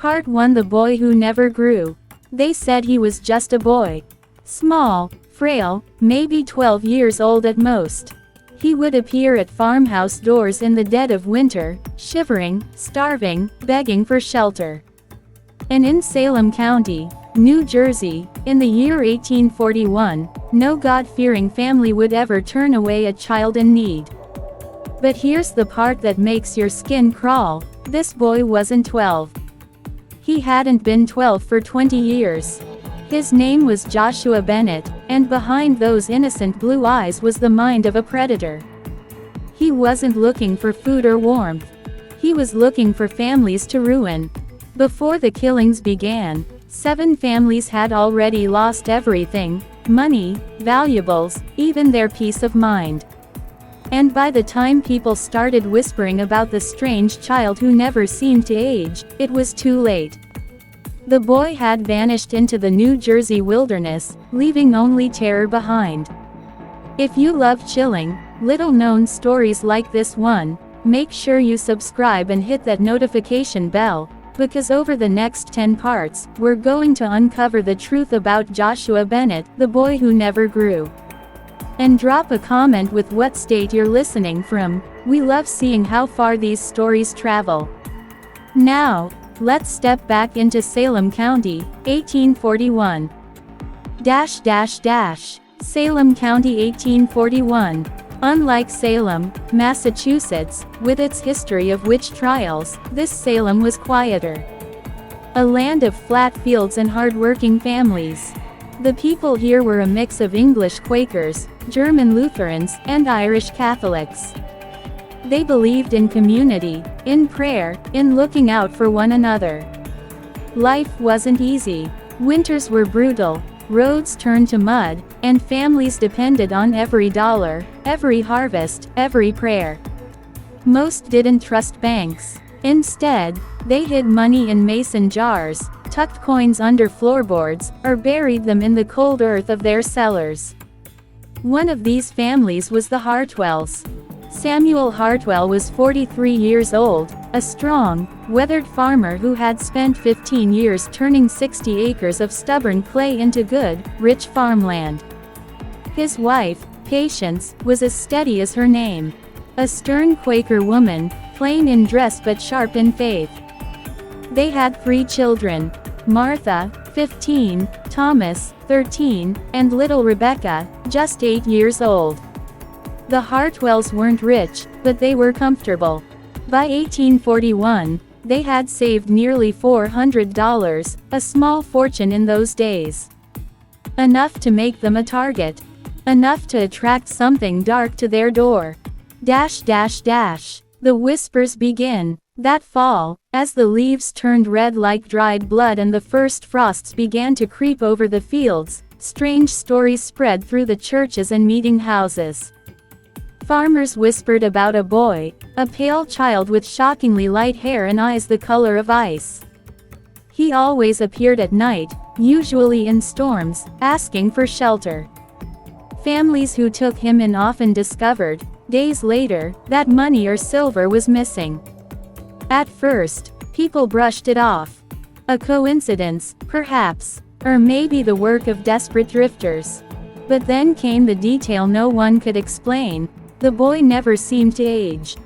Part 1. The Boy Who Never Grew. They said he was just a boy. Small, frail, maybe 12 years old at most. He would appear at farmhouse doors in the dead of winter, shivering, starving, begging for shelter. And in Salem County, New Jersey, in the year 1841, no God-fearing family would ever turn away a child in need. But here's the part that makes your skin crawl: this boy wasn't 12. He hadn't been 12 for 20 years. His name was Joshua Bennett, and behind those innocent blue eyes was the mind of a predator. He wasn't looking for food or warmth. He was looking for families to ruin. Before the killings began, 7 families had already lost everything: money, valuables, even their peace of mind. And by the time people started whispering about the strange child who never seemed to age, it was too late. The boy had vanished into the New Jersey wilderness, leaving only terror behind. If you love chilling, little-known stories like this one, make sure you subscribe and hit that notification bell, because over the next 10 parts, we're going to uncover the truth about Joshua Bennett, the boy who never grew. And drop a comment with what state you're listening from. We love seeing how far these stories travel. Now, let's step back into Salem County, 1841. Salem County 1841. Unlike Salem, Massachusetts, with its history of witch trials, this Salem was quieter. A land of flat fields and hard-working families. The people here were a mix of English Quakers, German Lutherans, and Irish Catholics. They believed in community, in prayer, in looking out for one another. Life wasn't easy. Winters were brutal, roads turned to mud, and families depended on every dollar, every harvest, every prayer. Most didn't trust banks. Instead, they hid money in mason jars, tucked coins under floorboards, or buried them in the cold earth of their cellars. One of these families was the Hartwells. Samuel Hartwell was 43 years old, a strong, weathered farmer who had spent 15 years turning 60 acres of stubborn clay into good, rich farmland. His wife, Patience, was as steady as her name. A stern Quaker woman, plain in dress but sharp in faith. They had 3 children: Martha, 15, Thomas, 13, and little Rebecca, just 8 years old. The Hartwells weren't rich, but they were comfortable. By 1841, they had saved nearly $400, a small fortune in those days. Enough to make them a target. Enough to attract something dark to their door. The whispers begin. That fall, as the leaves turned red like dried blood and the first frosts began to creep over the fields, strange stories spread through the churches and meeting houses. Farmers whispered about a boy, a pale child with shockingly light hair and eyes the color of ice. He always appeared at night, usually in storms, asking for shelter. Families who took him in often discovered, days later, that money or silver was missing. At first, people brushed it off. A coincidence, perhaps, or maybe the work of desperate drifters. But then came the detail no one could explain: the boy never seemed to age.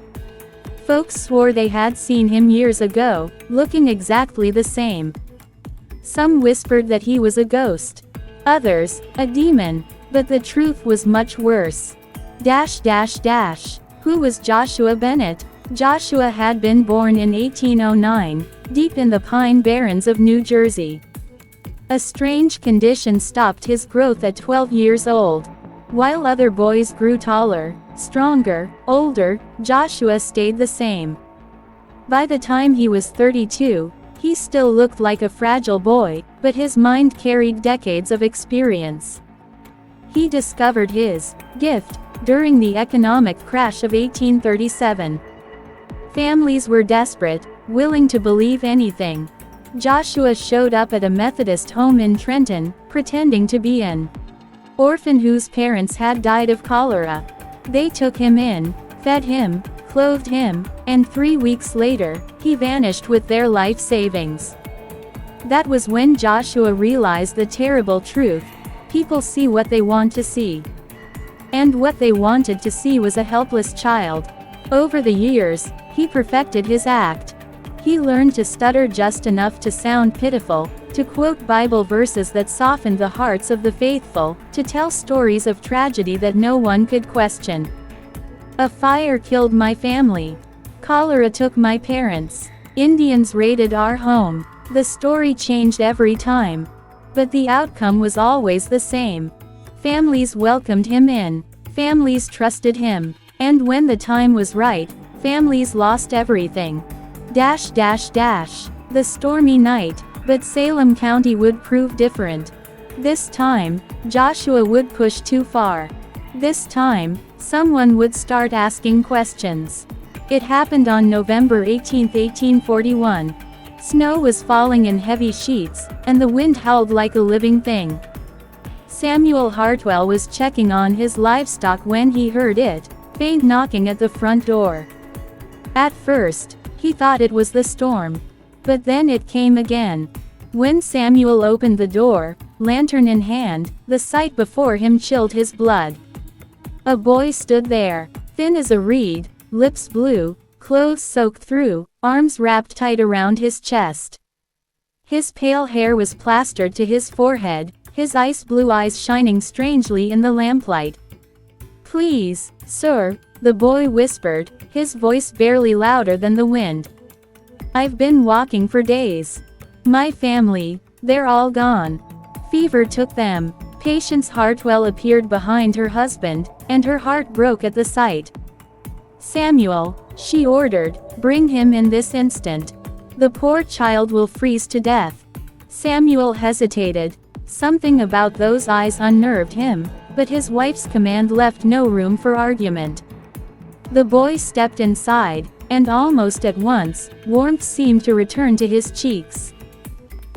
Folks swore they had seen him years ago, looking exactly the same. Some whispered that he was a ghost. Others, a demon. But the truth was much worse. Who was Joshua Bennett? Joshua had been born in 1809, deep in the Pine Barrens of New Jersey. A strange condition stopped his growth at 12 years old. While other boys grew taller, stronger, older, Joshua stayed the same. By the time he was 32, he still looked like a fragile boy, but his mind carried decades of experience. He discovered his gift during the economic crash of 1837. Families were desperate, willing to believe anything. Joshua showed up at a Methodist home in Trenton, pretending to be an orphan whose parents had died of cholera. They took him in, fed him, clothed him, and 3 weeks later, he vanished with their life savings. That was when Joshua realized the terrible truth: people see what they want to see. And what they wanted to see was a helpless child. Over the years, he perfected his act. He learned to stutter just enough to sound pitiful, to quote Bible verses that softened the hearts of the faithful, to tell stories of tragedy that no one could question. A fire killed my family. Cholera took my parents. Indians raided our home. The story changed every time. But the outcome was always the same. Families welcomed him in. Families trusted him. And when the time was right, families lost everything. The stormy night, but Salem County would prove different. This time, Joshua would push too far. This time, someone would start asking questions. It happened on November 18, 1841. Snow was falling in heavy sheets, and the wind howled like a living thing. Samuel Hartwell was checking on his livestock when he heard it, faint knocking at the front door. At first, he thought it was the storm. But then it came again. When Samuel opened the door, lantern in hand, the sight before him chilled his blood. A boy stood there, thin as a reed, lips blue, clothes soaked through, arms wrapped tight around his chest. His pale hair was plastered to his forehead, his ice blue eyes shining strangely in the lamplight. "Please, sir," the boy whispered, his voice barely louder than the wind. "I've been walking for days. My family, they're all gone. Fever took them." Patience Hartwell appeared behind her husband, and her heart broke at the sight. "Samuel," she ordered, "bring him in this instant. The poor child will freeze to death." Samuel hesitated. Something about those eyes unnerved him, but his wife's command left no room for argument. The boy stepped inside, and almost at once, warmth seemed to return to his cheeks.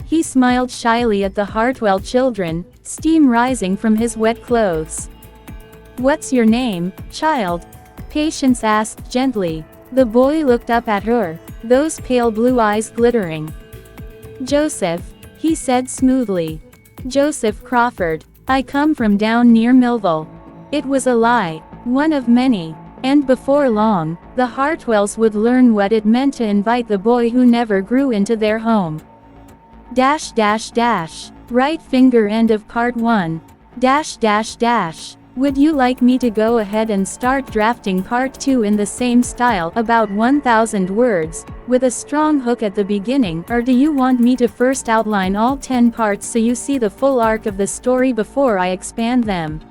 He smiled shyly at the Hartwell children, steam rising from his wet clothes. "What's your name, child?" Patience asked gently. The boy looked up at her, those pale blue eyes glittering. "Joseph," he said smoothly. "Joseph Crawford. I come from down near Millville." It was a lie, one of many. And before long, the Hartwells would learn what it meant to invite the boy who never grew into their home. Right finger end of part 1. Would you like me to go ahead and start drafting part 2 in the same style, about 1,000 words, with a strong hook at the beginning, or do you want me to first outline all 10 parts so you see the full arc of the story before I expand them?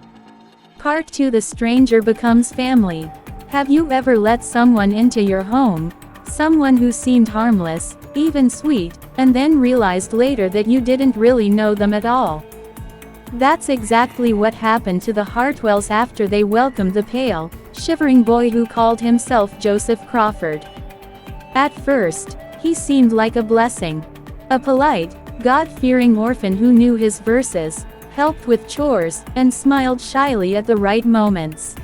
Part 2: The Stranger Becomes Family. Have you ever let someone into your home? Someone who seemed harmless, even sweet, and then realized later that you didn't really know them at all. That's exactly what happened to the Hartwells after they welcomed the pale, shivering boy who called himself Joseph Crawford. At first, he seemed like a blessing. A polite, God-fearing orphan who knew his verses, helped with chores, and smiled shyly at the right moments.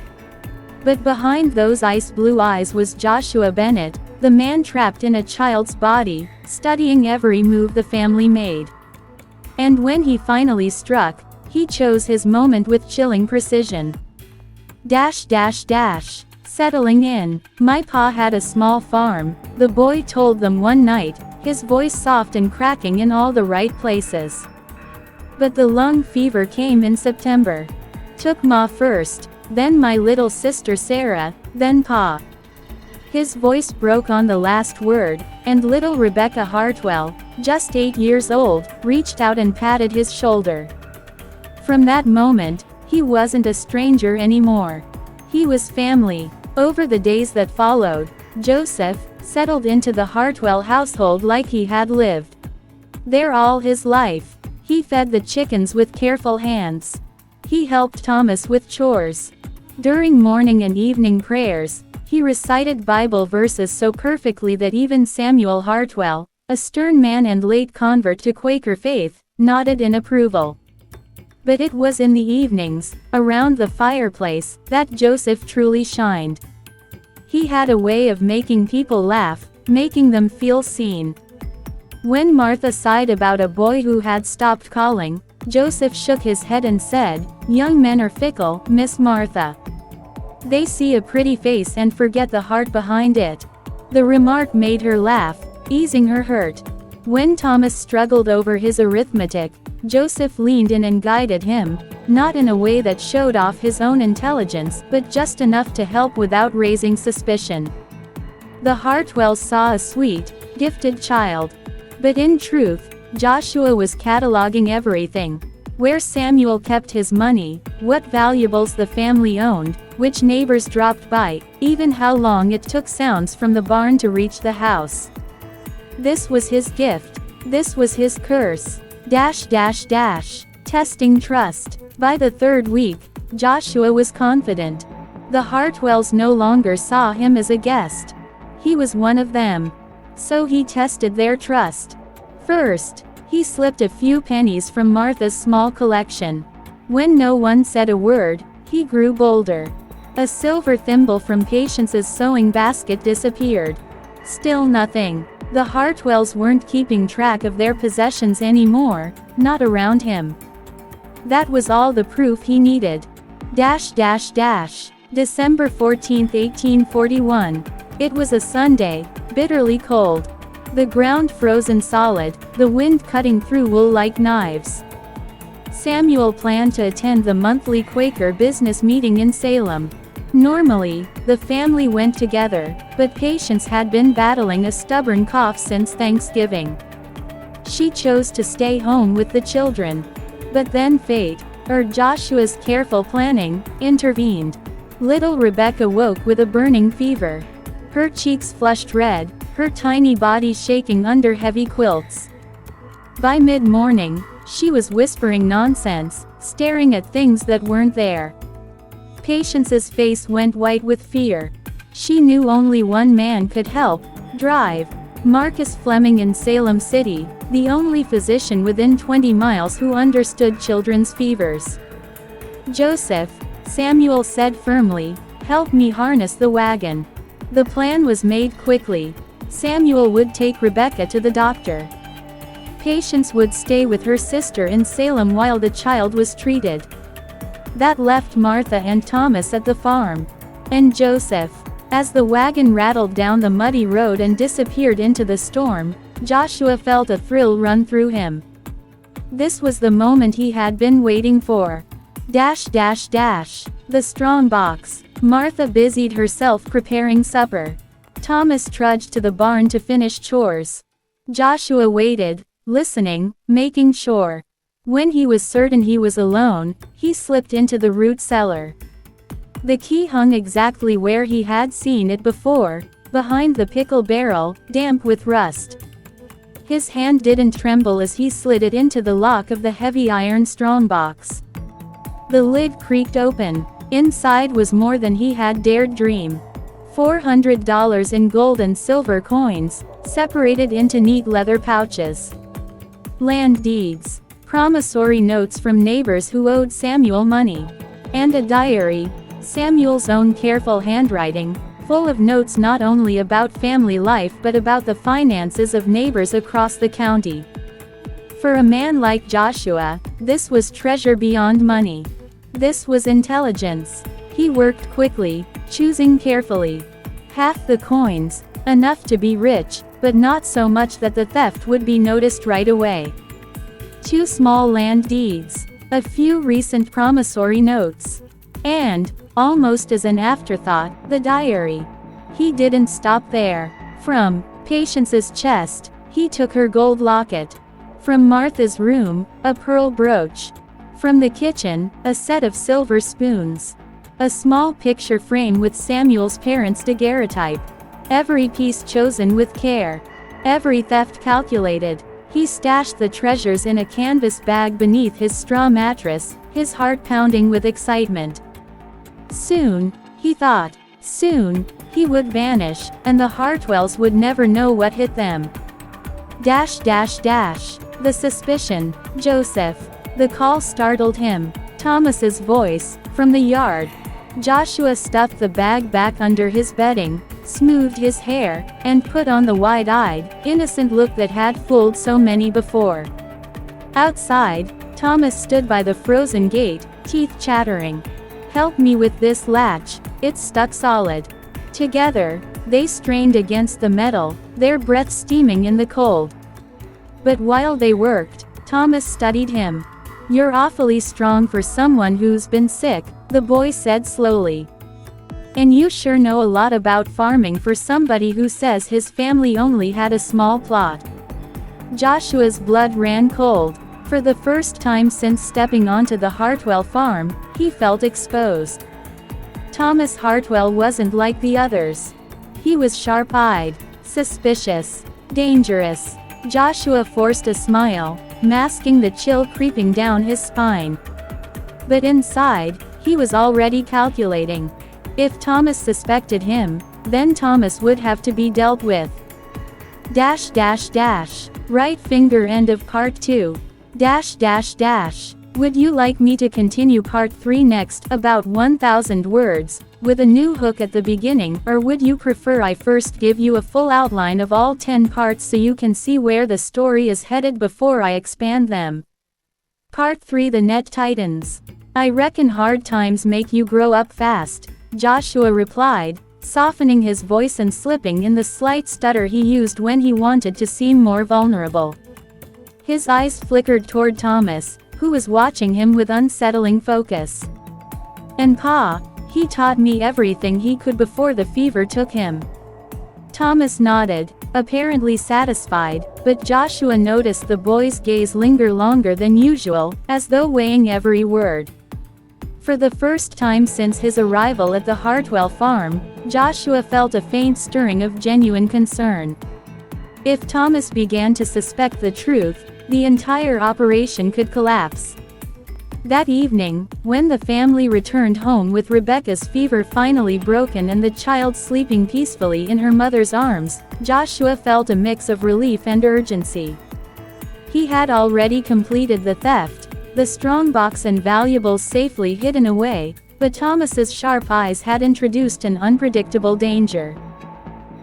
But behind those ice blue eyes was Joshua Bennett, the man trapped in a child's body, studying every move the family made. And when he finally struck, he chose his moment with chilling precision. Settling in. "My pa had a small farm," the boy told them one night, his voice soft and cracking in all the right places. "But the lung fever came in September. Took ma first, then my little sister Sarah, then pa." His voice broke on the last word, and little Rebecca Hartwell, just 8 years old, reached out and patted his shoulder. From that moment, he wasn't a stranger anymore. He was family. Over the days that followed, Joseph settled into the Hartwell household like he had lived there all his life. He fed the chickens with careful hands. He helped Thomas with chores. During morning and evening prayers, he recited Bible verses so perfectly that even Samuel Hartwell, a stern man and late convert to Quaker faith, nodded in approval. But it was in the evenings, around the fireplace, that Joseph truly shined. He had a way of making people laugh, making them feel seen. When Martha sighed about a boy who had stopped calling, Joseph shook his head and said, "Young men are fickle, Miss Martha. They see a pretty face and forget the heart behind it." The remark made her laugh, easing her hurt. When Thomas struggled over his arithmetic, Joseph leaned in and guided him, not in a way that showed off his own intelligence, but just enough to help without raising suspicion. The Hartwells saw a sweet, gifted child. But in truth, Joshua was cataloging everything. Where Samuel kept his money, what valuables the family owned, which neighbors dropped by, even how long it took sounds from the barn to reach the house. This was his gift. This was his curse. Testing trust. By the third week, Joshua was confident. The Hartwells no longer saw him as a guest. He was one of them. So he tested their trust. First, he slipped a few pennies from Martha's small collection. When no one said a word, he grew bolder. A silver thimble from Patience's sewing basket disappeared. Still nothing. The Hartwells weren't keeping track of their possessions anymore, not around him. That was all the proof he needed. December 14, 1841. It was a Sunday, bitterly cold. The ground frozen solid, the wind cutting through wool like knives. Samuel planned to attend the monthly Quaker business meeting in Salem. Normally, the family went together, but Patience had been battling a stubborn cough since Thanksgiving. She chose to stay home with the children. But then fate, or Joshua's careful planning, intervened. Little Rebecca woke with a burning fever. Her cheeks flushed red, her tiny body shaking under heavy quilts. By mid-morning, she was whispering nonsense, staring at things that weren't there. Patience's face went white with fear. She knew only one man could help, drive. Marcus Fleming in Salem City, the only physician within 20 miles who understood children's fevers. "Joseph," Samuel said firmly, "help me harness the wagon." The plan was made quickly. Samuel would take Rebecca to the doctor. Patience would stay with her sister in Salem while the child was treated. That left Martha and Thomas at the farm. And Joseph. As the wagon rattled down the muddy road and disappeared into the storm, Joshua felt a thrill run through him. This was the moment he had been waiting for. The strong box. Martha busied herself preparing supper. Thomas trudged to the barn to finish chores. Joshua waited, listening, making sure. When he was certain he was alone, he slipped into the root cellar. The key hung exactly where he had seen it before, behind the pickle barrel, damp with rust. His hand didn't tremble as he slid it into the lock of the heavy iron strongbox. The lid creaked open. Inside was more than he had dared dream. $400 in gold and silver coins, separated into neat leather pouches. Land deeds. Promissory notes from neighbors who owed Samuel money. And a diary, Samuel's own careful handwriting, full of notes not only about family life but about the finances of neighbors across the county. For a man like Joshua, this was treasure beyond money. This was intelligence. He worked quickly, choosing carefully. Half the coins, enough to be rich, but not so much that the theft would be noticed right away. 2 small land deeds, a few recent promissory notes. And, almost as an afterthought, the diary. He didn't stop there. From Patience's chest, he took her gold locket. From Martha's room, a pearl brooch. From the kitchen, a set of silver spoons. A small picture frame with Samuel's parents' daguerreotype. Every piece chosen with care. Every theft calculated. He stashed the treasures in a canvas bag beneath his straw mattress, his heart pounding with excitement. Soon, he thought, soon, he would vanish, and the Hartwells would never know what hit them. The suspicion. Joseph. The call startled him. Thomas's voice, from the yard. Joshua stuffed the bag back under his bedding, smoothed his hair, and put on the wide-eyed, innocent look that had fooled so many before. Outside, Thomas stood by the frozen gate, teeth chattering. "Help me with this latch, it's stuck solid." Together, they strained against the metal, their breath steaming in the cold. But while they worked, Thomas studied him. "You're awfully strong for someone who's been sick," the boy said slowly. "And you sure know a lot about farming for somebody who says his family only had a small plot." Joshua's blood ran cold. For the first time since stepping onto the Hartwell farm, he felt exposed. Thomas Hartwell wasn't like the others. He was sharp-eyed, suspicious, dangerous. Joshua forced a smile, masking the chill creeping down his spine. But inside, he was already calculating. If Thomas suspected him, then Thomas would have to be dealt with. Right finger end of part 2. Would you like me to continue part 3 next, about 1,000 words, with a new hook at the beginning, or would you prefer I first give you a full outline of all 10 parts so you can see where the story is headed before I expand them? Part 3 The Net Titans. "I reckon hard times make you grow up fast," Joshua replied, softening his voice and slipping in the slight stutter he used when he wanted to seem more vulnerable. His eyes flickered toward Thomas, who was watching him with unsettling focus. "And Pa, he taught me everything he could before the fever took him." Thomas nodded, apparently satisfied, but Joshua noticed the boy's gaze linger longer than usual, as though weighing every word. For the first time since his arrival at the Hartwell farm, Joshua felt a faint stirring of genuine concern. If Thomas began to suspect the truth, the entire operation could collapse. That evening, when the family returned home with Rebecca's fever finally broken and the child sleeping peacefully in her mother's arms, Joshua felt a mix of relief and urgency. He had already completed the theft, the strongbox and valuables safely hidden away, but Thomas's sharp eyes had introduced an unpredictable danger.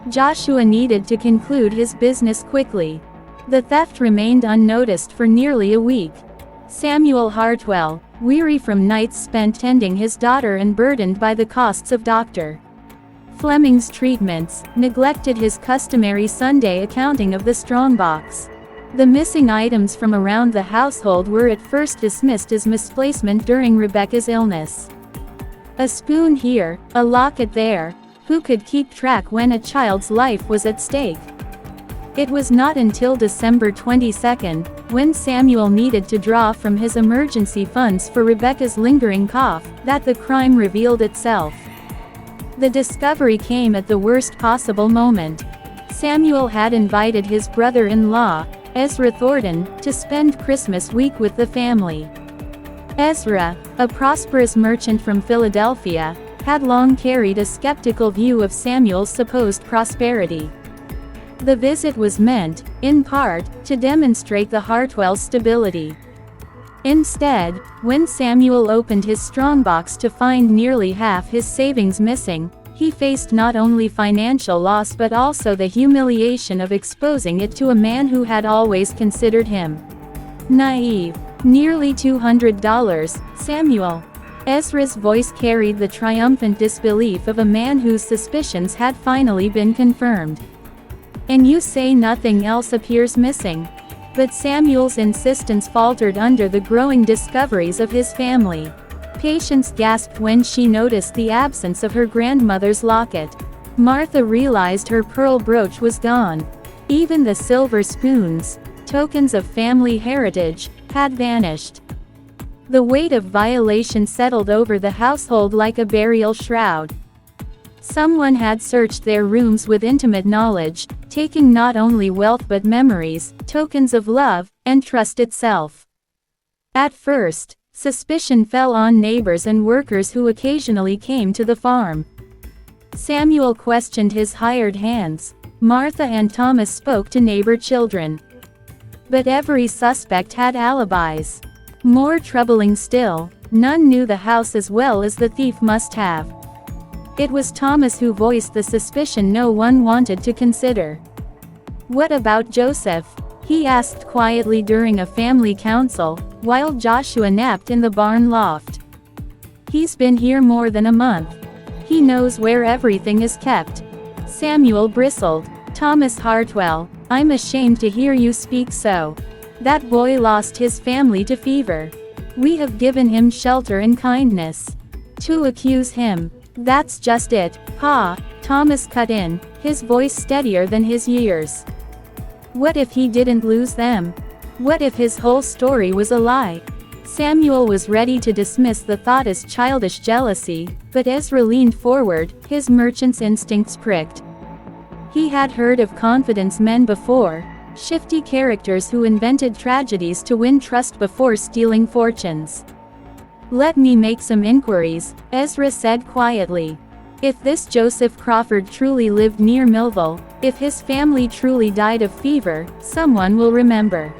Joshua needed to conclude his business quickly. The theft remained unnoticed for nearly a week. Samuel Hartwell, weary from nights spent tending his daughter and burdened by the costs of Dr. Fleming's treatments, neglected his customary Sunday accounting of the strongbox. The missing items from around the household were at first dismissed as misplacement during Rebecca's illness. A spoon here, a locket there. Who could keep track when a child's life was at stake? It was not until December 22, when Samuel needed to draw from his emergency funds for Rebecca's lingering cough, that the crime revealed itself. The discovery came at the worst possible moment. Samuel had invited his brother-in-law, Ezra Thornton, to spend Christmas week with the family. Ezra, a prosperous merchant from Philadelphia, had long carried a skeptical view of Samuel's supposed prosperity. The visit was meant, in part, to demonstrate the Hartwell's stability. Instead, when Samuel opened his strongbox to find nearly half his savings missing, he faced not only financial loss but also the humiliation of exposing it to a man who had always considered him naive. "Nearly $200, Samuel." Ezra's voice carried the triumphant disbelief of a man whose suspicions had finally been confirmed. "And you say nothing else appears missing?" But Samuel's insistence faltered under the growing discoveries of his family. Patience gasped when she noticed the absence of her grandmother's locket. Martha realized her pearl brooch was gone. Even the silver spoons, tokens of family heritage, had vanished. The weight of violation settled over the household like a burial shroud. Someone had searched their rooms with intimate knowledge, taking not only wealth but memories, tokens of love, and trust itself. At first, suspicion fell on neighbors and workers who occasionally came to the farm. Samuel questioned his hired hands. Martha and Thomas spoke to neighbor children. But every suspect had alibis. More troubling still, none knew the house as well as the thief must have. It was Thomas who voiced the suspicion no one wanted to consider. "What about Joseph?" he asked quietly during a family council, while Joshua napped in the barn loft. "He's been here more than a month. He knows where everything is kept." Samuel bristled. "Thomas Hartwell, I'm ashamed to hear you speak so. That boy lost his family to fever. We have given him shelter and kindness. To accuse him, that's just it, Pa," Thomas cut in, his voice steadier than his years. "What if he didn't lose them? What if his whole story was a lie?" Samuel was ready to dismiss the thought as childish jealousy, but Ezra leaned forward, his merchant's instincts pricked. He had heard of confidence men before, shifty characters who invented tragedies to win trust before stealing fortunes. "Let me make some inquiries," Ezra said quietly. "If this Joseph Crawford truly lived near Millville, if his family truly died of fever, someone will remember."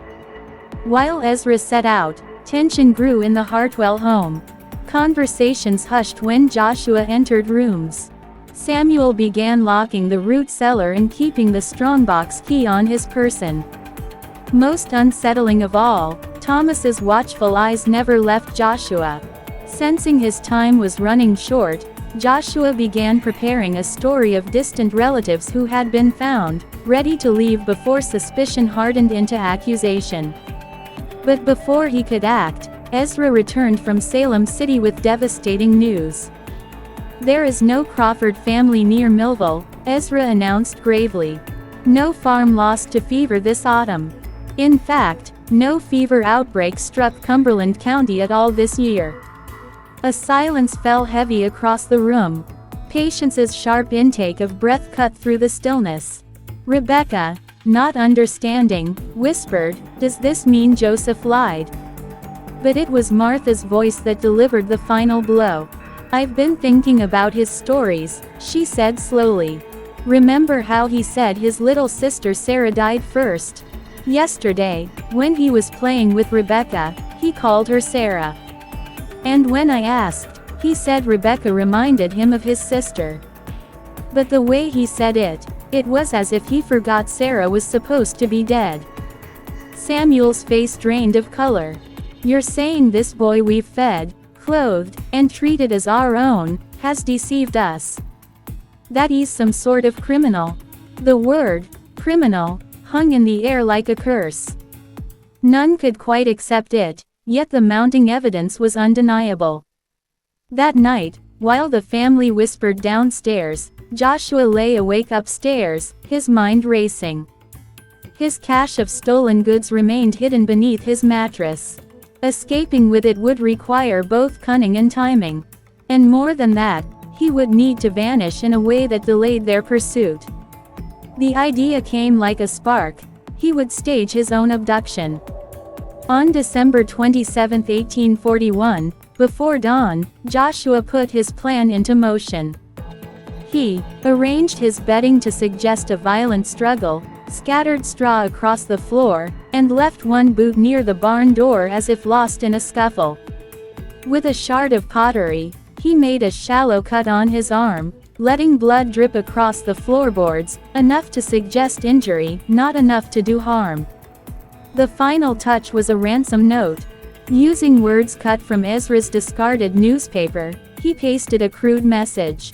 While Ezra set out, tension grew in the Hartwell home. Conversations hushed when Joshua entered rooms. Samuel began locking the root cellar and keeping the strongbox key on his person. Most unsettling of all, Thomas's watchful eyes never left Joshua. Sensing his time was running short, Joshua began preparing a story of distant relatives who had been found, ready to leave before suspicion hardened into accusation. But before he could act, Ezra returned from Salem City with devastating news. "There is no Crawford family near Millville," Ezra announced gravely. "No farm lost to fever this autumn. In fact, no fever outbreak struck Cumberland County at all this year." A silence fell heavy across the room. Patience's sharp intake of breath cut through the stillness. Rebecca, not understanding, whispered, "Does this mean Joseph lied?" But it was Martha's voice that delivered the final blow. "I've been thinking about his stories," she said slowly. "Remember how he said his little sister Sarah died first? Yesterday, when he was playing with Rebecca, he called her Sarah. And when I asked, he said Rebecca reminded him of his sister. But the way he said it, it was as if he forgot Sarah was supposed to be dead." Samuel's face drained of color. "You're saying this boy we've fed, clothed, and treated as our own, has deceived us? That he's some sort of criminal?" The word, criminal, hung in the air like a curse. None could quite accept it, yet the mounting evidence was undeniable. That night, while the family whispered downstairs, Joshua lay awake upstairs, his mind racing. His cache of stolen goods remained hidden beneath his mattress. Escaping with it would require both cunning and timing. And more than that, he would need to vanish in a way that delayed their pursuit. The idea came like a spark. He would stage his own abduction. On December 27, 1841, before dawn, Joshua put his plan into motion. He arranged his bedding to suggest a violent struggle, scattered straw across the floor, and left one boot near the barn door as if lost in a scuffle. With a shard of pottery, he made a shallow cut on his arm, letting blood drip across the floorboards, enough to suggest injury, not enough to do harm. The final touch was a ransom note. Using words cut from Ezra's discarded newspaper, he pasted a crude message.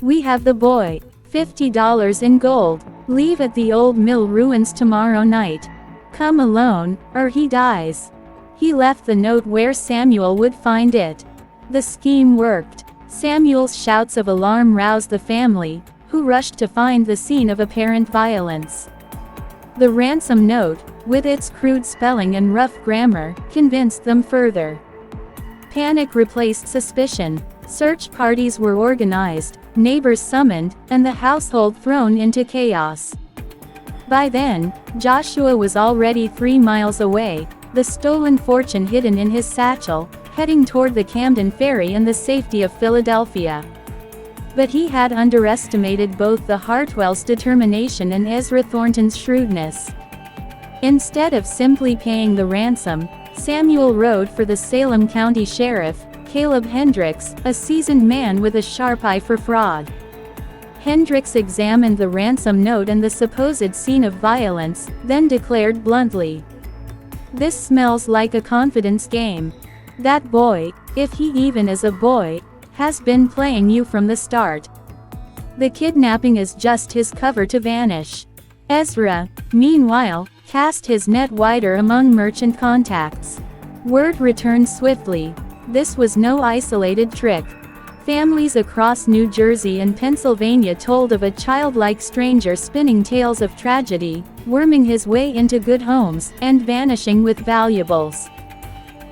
"We have the boy. $50 in gold. Leave at the old mill ruins tomorrow night. Come alone, or he dies." He left the note where Samuel would find it. The scheme worked. Samuel's shouts of alarm roused the family, who rushed to find the scene of apparent violence. The ransom note, with its crude spelling and rough grammar, convinced them further. Panic replaced suspicion. Search parties were organized, neighbors summoned, and the household thrown into chaos. By then, Joshua was already 3 miles away, the stolen fortune hidden in his satchel, heading toward the Camden Ferry and the safety of Philadelphia. But he had underestimated both the Hartwells' determination and Ezra Thornton's shrewdness. Instead of simply paying the ransom, Samuel rode for the Salem County Sheriff, Caleb Hendricks, a seasoned man with a sharp eye for fraud. Hendricks examined the ransom note and the supposed scene of violence, then declared bluntly, "This smells like a confidence game. That boy, if he even is a boy, has been playing you from the start. The kidnapping is just his cover to vanish." Ezra, meanwhile, cast his net wider among merchant contacts. Word returned swiftly. This was no isolated trick. Families across New Jersey and Pennsylvania told of a childlike stranger spinning tales of tragedy, worming his way into good homes, and vanishing with valuables.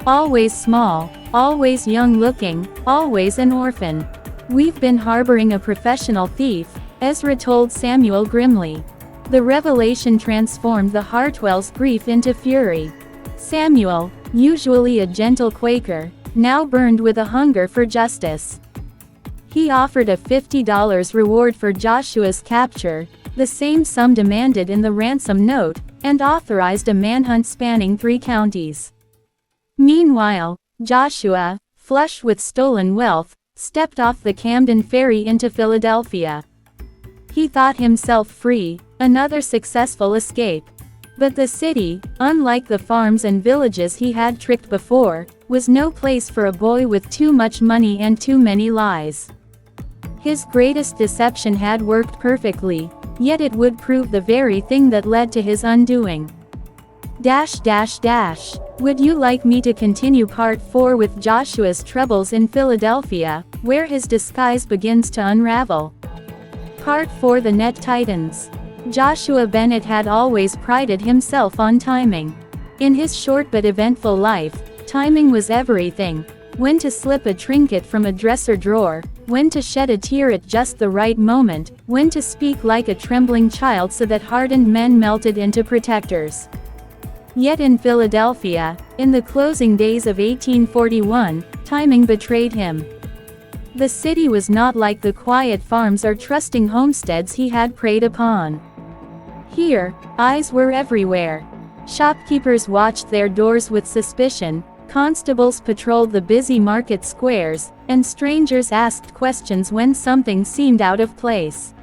Always small, always young-looking, always an orphan. "We've been harboring a professional thief," Ezra told Samuel grimly. The revelation transformed the Hartwells' grief into fury. Samuel, usually a gentle Quaker, now burned with a hunger for justice. He offered a $50 reward for Joshua's capture, the same sum demanded in the ransom note, and authorized a manhunt spanning 3 counties. Meanwhile, Joshua, flush with stolen wealth, stepped off the Camden ferry into Philadelphia. He thought himself free, another successful escape. But the city, unlike the farms and villages he had tricked before, was no place for a boy with too much money and too many lies. His greatest deception had worked perfectly, yet it would prove the very thing that led to his undoing. Would you like me to continue part 4 with Joshua's troubles in Philadelphia, where his disguise begins to unravel? Part 4: The Net Tightens. Joshua Bennett had always prided himself on timing. In his short but eventful life, timing was everything. When to slip a trinket from a dresser drawer, when to shed a tear at just the right moment, when to speak like a trembling child so that hardened men melted into protectors. Yet in Philadelphia, in the closing days of 1841, timing betrayed him. The city was not like the quiet farms or trusting homesteads he had preyed upon. Here, eyes were everywhere. Shopkeepers watched their doors with suspicion, constables patrolled the busy market squares, and strangers asked questions when something seemed out of place.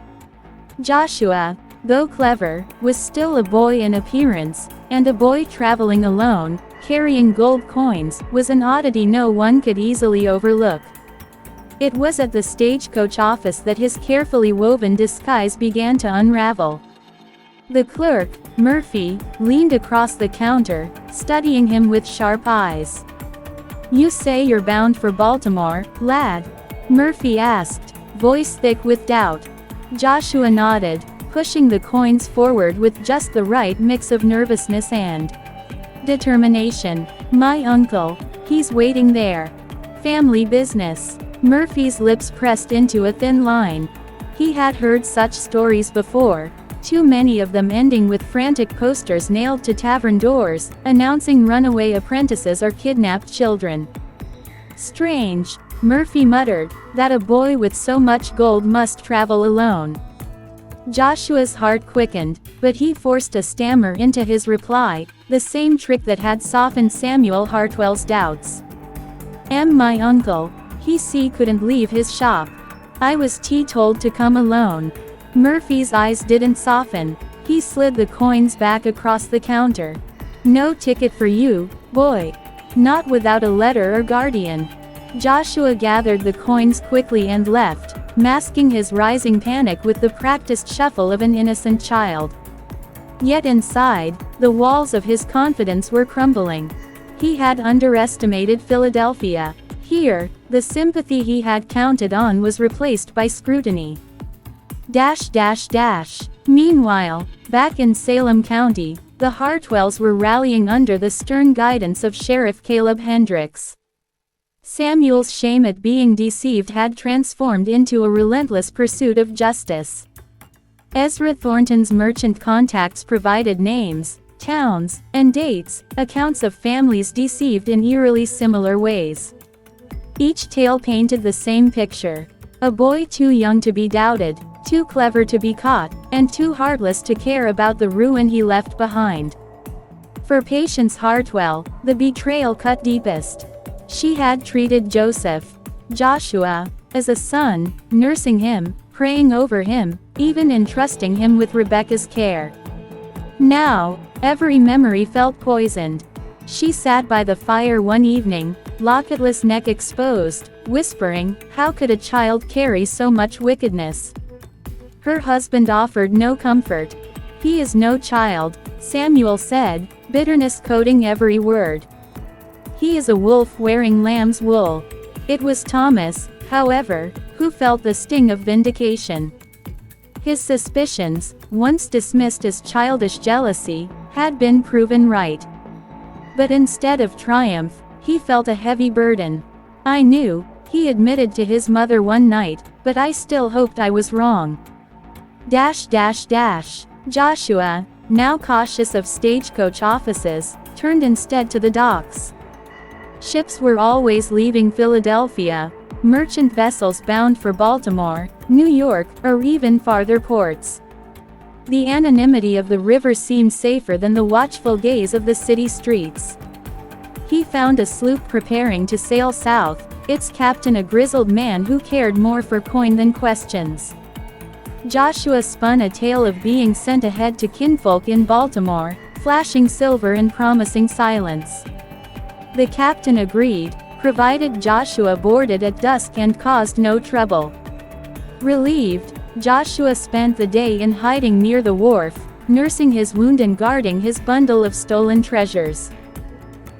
Joshua, though clever, was still a boy in appearance, and a boy traveling alone, carrying gold coins, was an oddity no one could easily overlook. It was at the stagecoach office that his carefully woven disguise began to unravel. The clerk, Murphy, leaned across the counter, studying him with sharp eyes. "You say you're bound for Baltimore, lad?" Murphy asked, voice thick with doubt. Joshua nodded, pushing the coins forward with just the right mix of nervousness and determination. "My uncle. He's waiting there. Family business." Murphy's lips pressed into a thin line. He had heard such stories before, too many of them ending with frantic posters nailed to tavern doors, announcing runaway apprentices or kidnapped children. "Strange," Murphy muttered, "that a boy with so much gold must travel alone." Joshua's heart quickened, but he forced a stammer into his reply, the same trick that had softened Samuel Hartwell's doubts. "My uncle. He couldn't leave his shop. I was told to come alone." Murphy's eyes didn't soften. He slid the coins back across the counter. "No ticket for you, boy. Not without a letter or guardian." Joshua gathered the coins quickly and left, masking his rising panic with the practiced shuffle of an innocent child. Yet inside, the walls of his confidence were crumbling. He had underestimated Philadelphia. Here, the sympathy he had counted on was replaced by scrutiny. Meanwhile, back in Salem County, the Hartwells were rallying under the stern guidance of Sheriff Caleb Hendricks. Samuel's shame at being deceived had transformed into a relentless pursuit of justice. Ezra Thornton's merchant contacts provided names, towns, and dates, accounts of families deceived in eerily similar ways. Each tale painted the same picture: a boy too young to be doubted, too clever to be caught, and too heartless to care about the ruin he left behind. For Patience Hartwell, the betrayal cut deepest. She had treated Joshua, as a son, nursing him, praying over him, even entrusting him with Rebecca's care. Now, every memory felt poisoned. She sat by the fire one evening, locketless neck exposed, whispering, "How could a child carry so much wickedness?" Her husband offered no comfort. "He is no child," Samuel said, bitterness coating every word. "He is a wolf wearing lamb's wool." It was Thomas, however, who felt the sting of vindication. His suspicions, once dismissed as childish jealousy, had been proven right. But instead of triumph, he felt a heavy burden. "I knew," he admitted to his mother one night, "but I still hoped I was wrong." Joshua, now cautious of stagecoach offices, turned instead to the docks. Ships were always leaving Philadelphia, merchant vessels bound for Baltimore, New York, or even farther ports. The anonymity of the river seemed safer than the watchful gaze of the city streets. He found a sloop preparing to sail south, its captain a grizzled man who cared more for coin than questions. Joshua spun a tale of being sent ahead to kinfolk in Baltimore, flashing silver and promising silence. The captain agreed, provided Joshua boarded at dusk and caused no trouble. Relieved, Joshua spent the day in hiding near the wharf, nursing his wound and guarding his bundle of stolen treasures.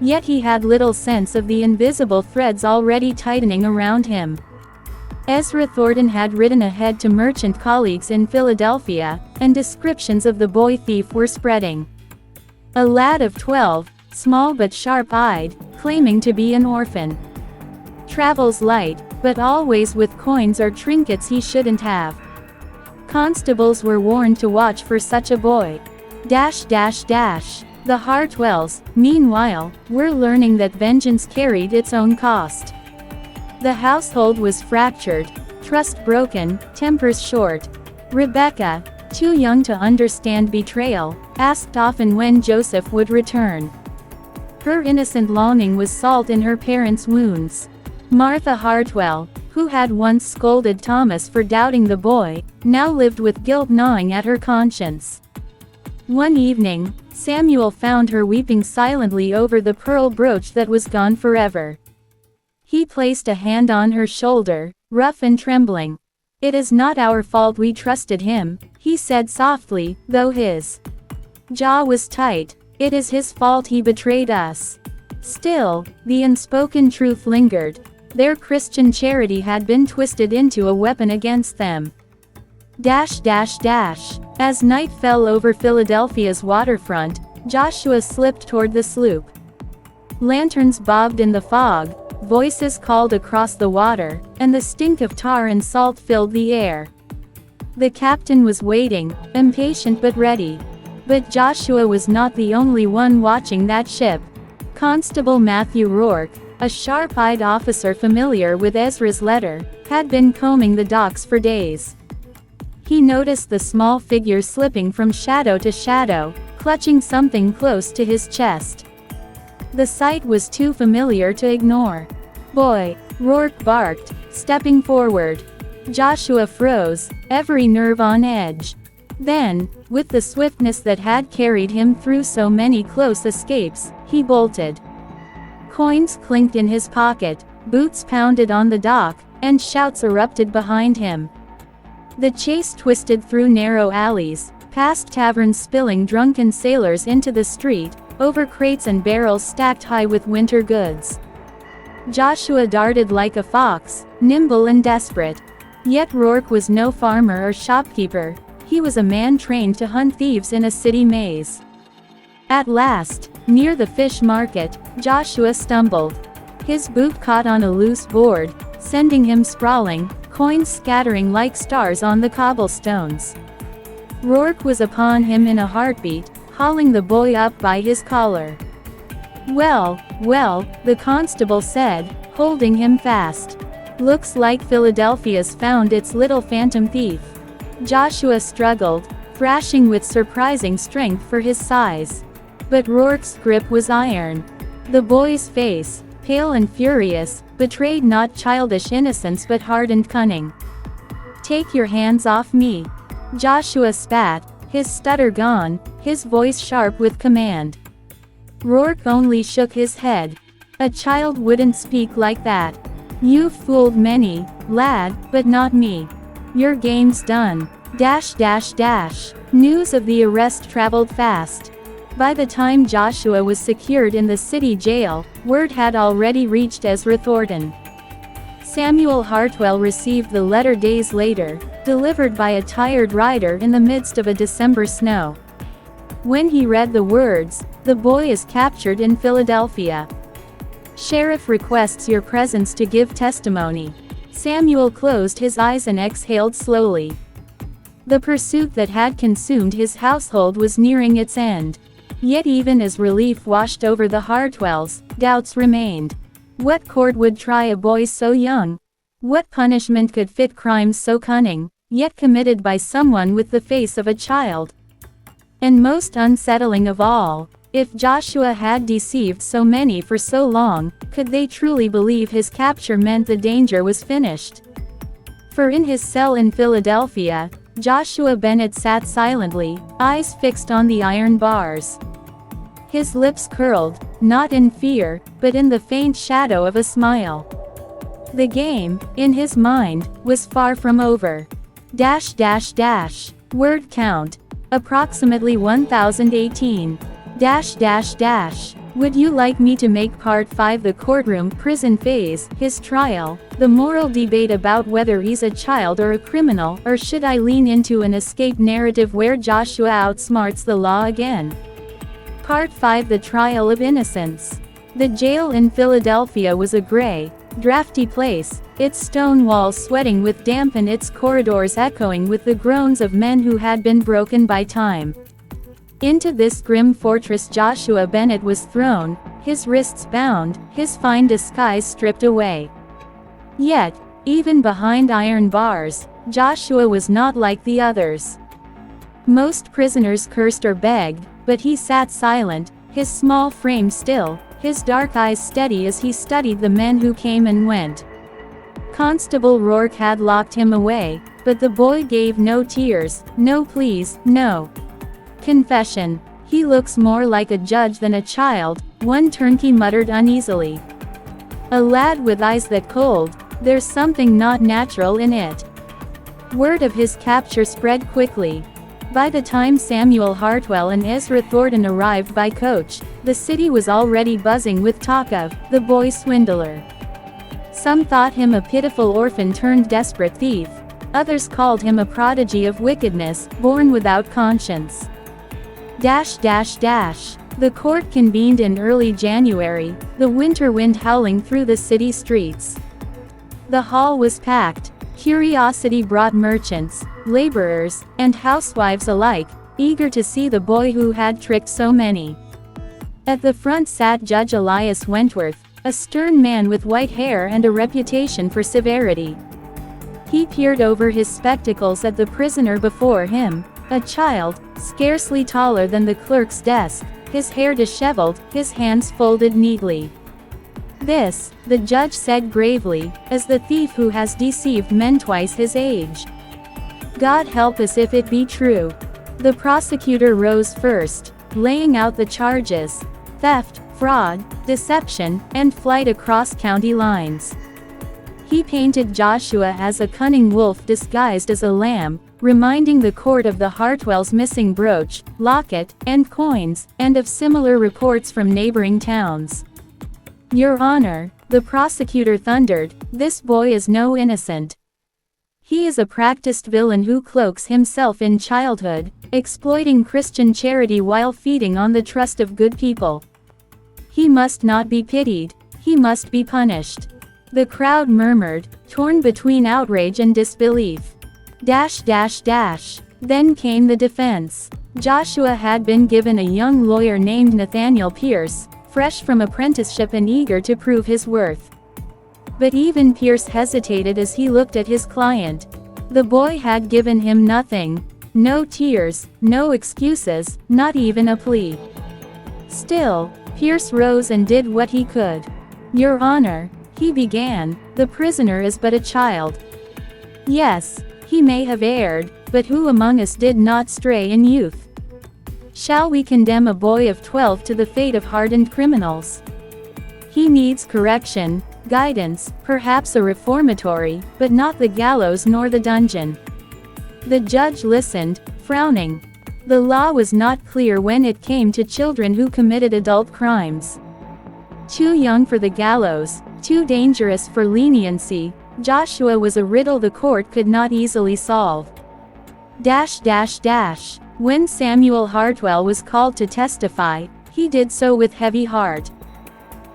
Yet he had little sense of the invisible threads already tightening around him. Ezra Thornton had ridden ahead to merchant colleagues in Philadelphia, and descriptions of the boy thief were spreading. A lad of 12, small but sharp-eyed, claiming to be an orphan. Travels light, but always with coins or trinkets he shouldn't have. Constables were warned to watch for such a boy. The Hartwells, meanwhile, were learning that vengeance carried its own cost. The household was fractured, trust broken, tempers short. Rebecca, too young to understand betrayal, asked often when Joseph would return. Her innocent longing was salt in her parents' wounds. Martha Hartwell, who had once scolded Thomas for doubting the boy, now lived with guilt gnawing at her conscience. One evening, Samuel found her weeping silently over the pearl brooch that was gone forever. He placed a hand on her shoulder, rough and trembling. "It is not our fault we trusted him," he said softly, though his jaw was tight. "It is his fault he betrayed us." Still, the unspoken truth lingered. Their Christian charity had been twisted into a weapon against them. As night fell over Philadelphia's waterfront, Joshua slipped toward the sloop. Lanterns bobbed in the fog, voices called across the water, and the stink of tar and salt filled the air. The captain was waiting, impatient but ready. But Joshua was not the only one watching that ship. Constable Matthew Rourke, a sharp-eyed officer familiar with Ezra's letter, had been combing the docks for days. He noticed the small figure slipping from shadow to shadow, clutching something close to his chest. The sight was too familiar to ignore. "Boy!" Rourke barked, stepping forward. Joshua froze, every nerve on edge. Then, with the swiftness that had carried him through so many close escapes, he bolted. Coins clinked in his pocket, boots pounded on the dock, and shouts erupted behind him. The chase twisted through narrow alleys, past taverns spilling drunken sailors into the street, over crates and barrels stacked high with winter goods. Joshua darted like a fox, nimble and desperate. Yet Rourke was no farmer or shopkeeper. He was a man trained to hunt thieves in a city maze. At last, near the fish market, Joshua stumbled. His boot caught on a loose board, sending him sprawling, coins scattering like stars on the cobblestones. Rourke was upon him in a heartbeat, hauling the boy up by his collar. Well, the constable said, holding him fast. "Looks like Philadelphia's found its little phantom thief." Joshua struggled, thrashing with surprising strength for his size. But Rourke's grip was iron. The boy's face, pale and furious, betrayed not childish innocence but hardened cunning. "Take your hands off me." Joshua spat, his stutter gone, his voice sharp with command. Rourke only shook his head. "A child wouldn't speak like that. You've fooled many, lad, but not me. Your game's done." News of the arrest traveled fast. By the time Joshua was secured in the city jail, word had already reached Ezra Thornton. Samuel Hartwell received the letter days later, delivered by a tired rider in the midst of a December snow. When he read the words, "The boy is captured in Philadelphia. Sheriff requests your presence to give testimony," Samuel closed his eyes and exhaled slowly. The pursuit that had consumed his household was nearing its end. Yet even as relief washed over the Hartwells, doubts remained. What court would try a boy so young? What punishment could fit crimes so cunning, yet committed by someone with the face of a child? And most unsettling of all, if Joshua had deceived so many for so long, could they truly believe his capture meant the danger was finished? For in his cell in Philadelphia, Joshua Bennett sat silently, eyes fixed on the iron bars. His lips curled, not in fear, but in the faint shadow of a smile. The game, in his mind, was far from over. Word count. Approximately 1018. Would you like me to make Part 5 the courtroom prison phase, his trial, the moral debate about whether he's a child or a criminal, or should I lean into an escape narrative where Joshua outsmarts the law again? Part 5 The Trial of Innocence. The jail in Philadelphia was a gray, drafty place, its stone walls sweating with damp and its corridors echoing with the groans of men who had been broken by time. Into this grim fortress Joshua Bennett was thrown, his wrists bound, his fine disguise stripped away. Yet, even behind iron bars, Joshua was not like the others. Most prisoners cursed or begged, but he sat silent, his small frame still, his dark eyes steady as he studied the men who came and went. Constable Rourke had locked him away, but the boy gave no tears, no pleas, no confession. "He looks more like a judge than a child," one turnkey muttered uneasily. "A lad with eyes that cold, there's something not natural in it." Word of his capture spread quickly. By the time Samuel Hartwell and Ezra Thornton arrived by coach, the city was already buzzing with talk of the boy swindler. Some thought him a pitiful orphan turned desperate thief. Others called him a prodigy of wickedness, born without conscience. The court convened in early January, the winter wind howling through the city streets. The hall was packed. Curiosity brought merchants, laborers, and housewives alike, eager to see the boy who had tricked so many. At the front sat Judge Elias Wentworth, a stern man with white hair and a reputation for severity. He peered over his spectacles at the prisoner before him, a child, scarcely taller than the clerk's desk, his hair disheveled, his hands folded neatly. "This," the judge said gravely, "is the thief who has deceived men twice his age. God help us if it be true." The prosecutor rose first, laying out the charges: theft, fraud, deception, and flight across county lines. He painted Joshua as a cunning wolf disguised as a lamb, reminding the court of the Hartwells' missing brooch, locket, and coins, and of similar reports from neighboring towns. "Your Honor," the prosecutor thundered, "this boy is no innocent. He is a practiced villain who cloaks himself in childhood, exploiting Christian charity while feeding on the trust of good people. He must not be pitied, he must be punished." The crowd murmured, torn between outrage and disbelief. Then came the defense. Joshua had been given a young lawyer named Nathaniel Pierce, fresh from apprenticeship and eager to prove his worth. But even Pierce hesitated as he looked at his client. The boy had given him nothing. No tears, no excuses, not even a plea. Still, Pierce rose and did what he could. Your Honor, he began, the prisoner is but a child. Yes, he may have erred, but who among us did not stray in youth? Shall we condemn a boy of 12 to the fate of hardened criminals? He needs correction, guidance, perhaps a reformatory, but not the gallows nor the dungeon. The judge listened, frowning. The law was not clear when it came to children who committed adult crimes. Too young for the gallows, too dangerous for leniency, Joshua was a riddle the court could not easily solve. When Samuel Hartwell was called to testify, he did so with heavy heart.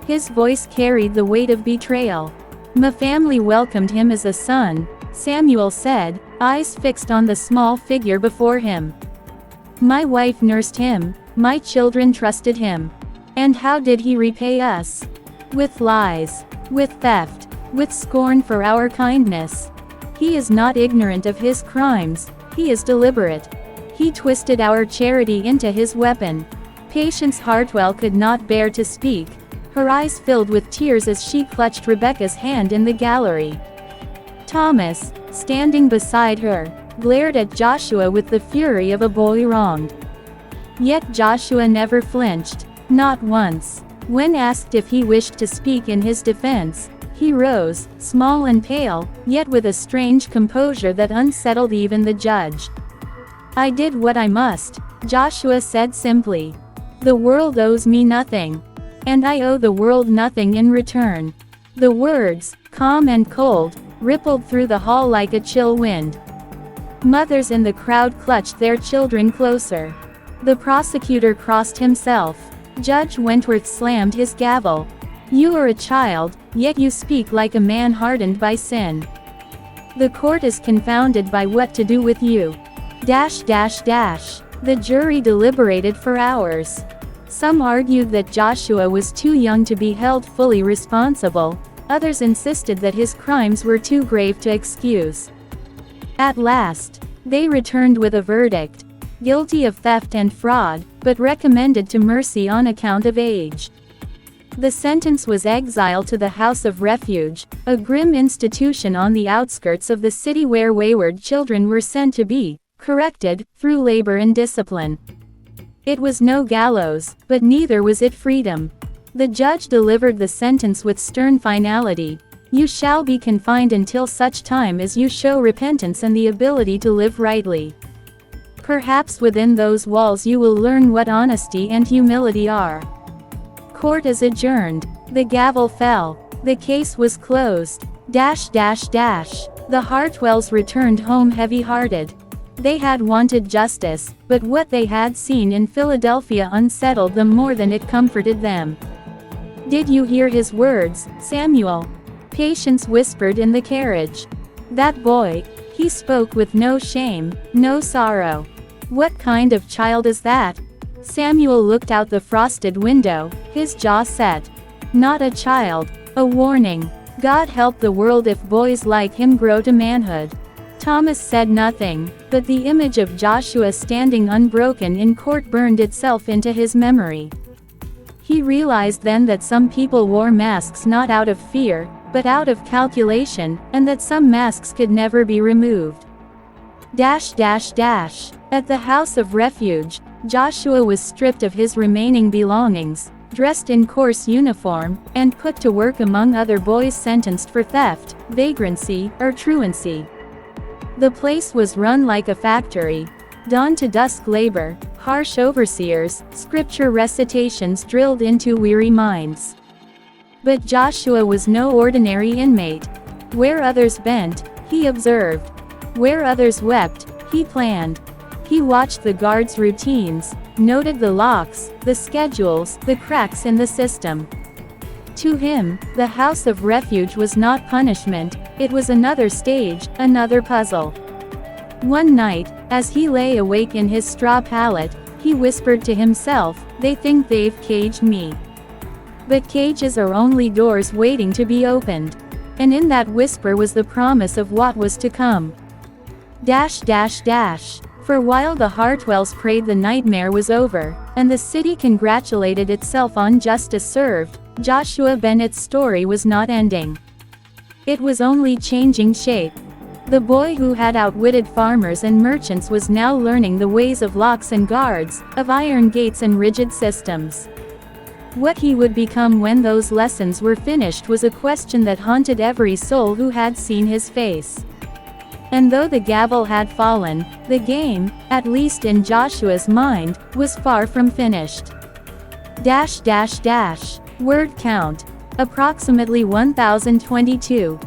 His voice carried the weight of betrayal. My family welcomed him as a son, Samuel said, eyes fixed on the small figure before him. My wife nursed him, my children trusted him. And how did he repay us? With lies, with theft, with scorn for our kindness. He is not ignorant of his crimes, he is deliberate. He twisted our charity into his weapon. Patience Hartwell could not bear to speak. Her eyes filled with tears as she clutched Rebecca's hand in the gallery. Thomas, standing beside her, glared at Joshua with the fury of a boy wronged. Yet Joshua never flinched, not once. When asked if he wished to speak in his defense, he rose, small and pale, yet with a strange composure that unsettled even the judge. I did what I must, Joshua said simply. The world owes me nothing. And I owe the world nothing in return. The words, calm and cold, rippled through the hall like a chill wind. Mothers in the crowd clutched their children closer. The prosecutor crossed himself. Judge Wentworth slammed his gavel. You are a child, yet you speak like a man hardened by sin. The court is confounded by what to do with you. The jury deliberated for hours. Some argued that Joshua was too young to be held fully responsible, others insisted that his crimes were too grave to excuse. At last, they returned with a verdict, guilty of theft and fraud, but recommended to mercy on account of age. The sentence was exile to the House of Refuge, a grim institution on the outskirts of the city where wayward children were sent to be corrected through labor and discipline. It was no gallows, but neither was it freedom. The judge delivered the sentence with stern finality. You shall be confined until such time as you show repentance and the ability to live rightly. Perhaps within those walls you will learn what honesty and humility are. Court is adjourned. The gavel fell. The case was closed. The Hartwells returned home heavy-hearted. They had wanted justice, but what they had seen in Philadelphia unsettled them more than it comforted them. Did you hear his words, Samuel? Patience whispered in the carriage. That boy, he spoke with no shame, no sorrow. What kind of child is that? Samuel looked out the frosted window, his jaw set. Not a child, a warning. God help the world if boys like him grow to manhood. Thomas said nothing, but the image of Joshua standing unbroken in court burned itself into his memory. He realized then that some people wore masks not out of fear, but out of calculation, and that some masks could never be removed. At the House of Refuge, Joshua was stripped of his remaining belongings, dressed in coarse uniform, and put to work among other boys sentenced for theft, vagrancy, or truancy. The place was run like a factory. Dawn to dusk labor, harsh overseers, scripture recitations drilled into weary minds. But Joshua was no ordinary inmate. Where others bent, he observed. Where others wept, he planned. He watched the guards' routines, noted the locks, the schedules, the cracks in the system. To him, the House of Refuge was not punishment, it was another stage, another puzzle. One night, as he lay awake in his straw pallet, he whispered to himself, "They think they've caged me. But cages are only doors waiting to be opened." And in that whisper was the promise of what was to come. For while the Hartwells prayed the nightmare was over, and the city congratulated itself on justice served, Joshua Bennett's story was not ending. It was only changing shape. The boy who had outwitted farmers and merchants was now learning the ways of locks and guards, of iron gates and rigid systems. What he would become when those lessons were finished was a question that haunted every soul who had seen his face. And though the gavel had fallen, the game, at least in Joshua's mind, was far from finished. Word count. Approximately 1022.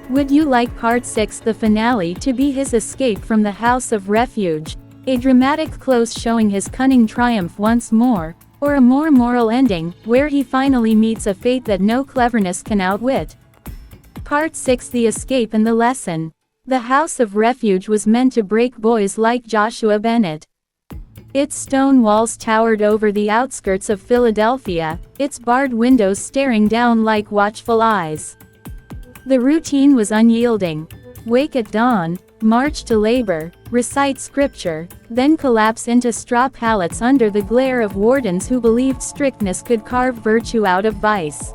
Would you like Part 6, the finale, to be his escape from the House of Refuge, a dramatic close showing his cunning triumph once more, or a more moral ending, where he finally meets a fate that no cleverness can outwit? Part 6, the escape and the lesson. The House of Refuge was meant to break boys like Joshua Bennett. Its stone walls towered over the outskirts of Philadelphia, its barred windows staring down like watchful eyes. The routine was unyielding. Wake at dawn, march to labor, recite scripture, then collapse into straw pallets under the glare of wardens who believed strictness could carve virtue out of vice.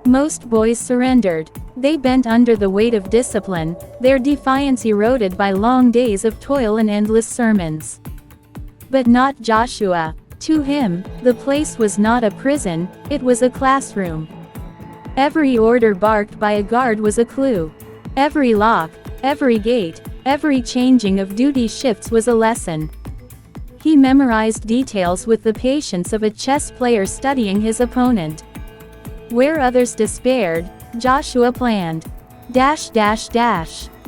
Most boys surrendered. They bent under the weight of discipline, their defiance eroded by long days of toil and endless sermons. But not Joshua. To him, the place was not a prison, it was a classroom. Every order barked by a guard was a clue. Every lock, every gate, every changing of duty shifts was a lesson. He memorized details with the patience of a chess player studying his opponent. Where others despaired, Joshua planned.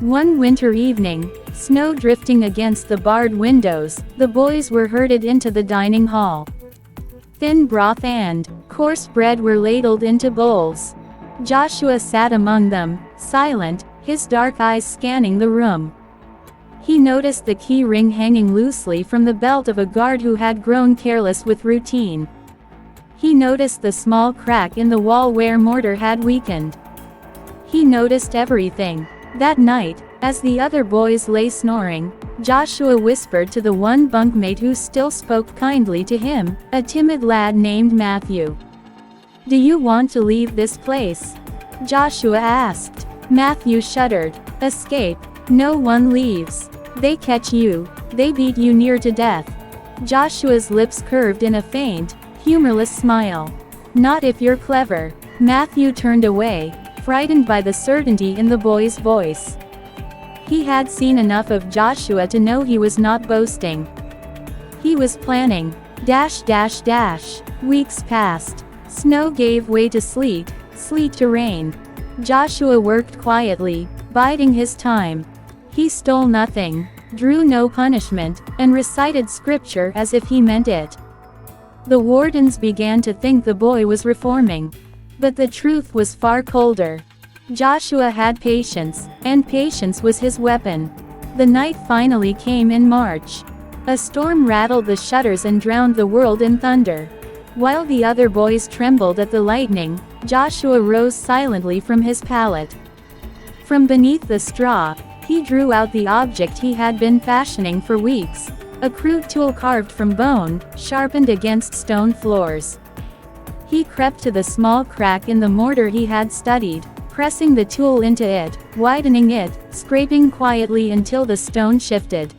One winter evening, snow drifting against the barred windows, the boys were herded into the dining hall. Thin broth and coarse bread were ladled into bowls. Joshua sat among them, silent, his dark eyes scanning the room. He noticed the key ring hanging loosely from the belt of a guard who had grown careless with routine. He noticed the small crack in the wall where mortar had weakened. He noticed everything. That night, as the other boys lay snoring, Joshua whispered to the one bunkmate who still spoke kindly to him, a timid lad named Matthew. "Do you want to leave this place?" Joshua asked. Matthew shuddered. "Escape? No one leaves. They catch you, they beat you near to death." Joshua's lips curved in a faint, humorless smile. "Not if you're clever." Matthew turned away, frightened by the certainty in the boy's voice. He had seen enough of Joshua to know he was not boasting. He was planning. Weeks passed. Snow gave way to sleet, sleet to rain. Joshua worked quietly, biding his time. He stole nothing, drew no punishment, and recited scripture as if he meant it. The wardens began to think the boy was reforming. But the truth was far colder. Joshua had patience, and patience was his weapon. The night finally came in March. A storm rattled the shutters and drowned the world in thunder. While the other boys trembled at the lightning, Joshua rose silently from his pallet. From beneath the straw, he drew out the object he had been fashioning for weeks, a crude tool carved from bone, sharpened against stone floors. He crept to the small crack in the mortar he had studied, pressing the tool into it, widening it, scraping quietly until the stone shifted.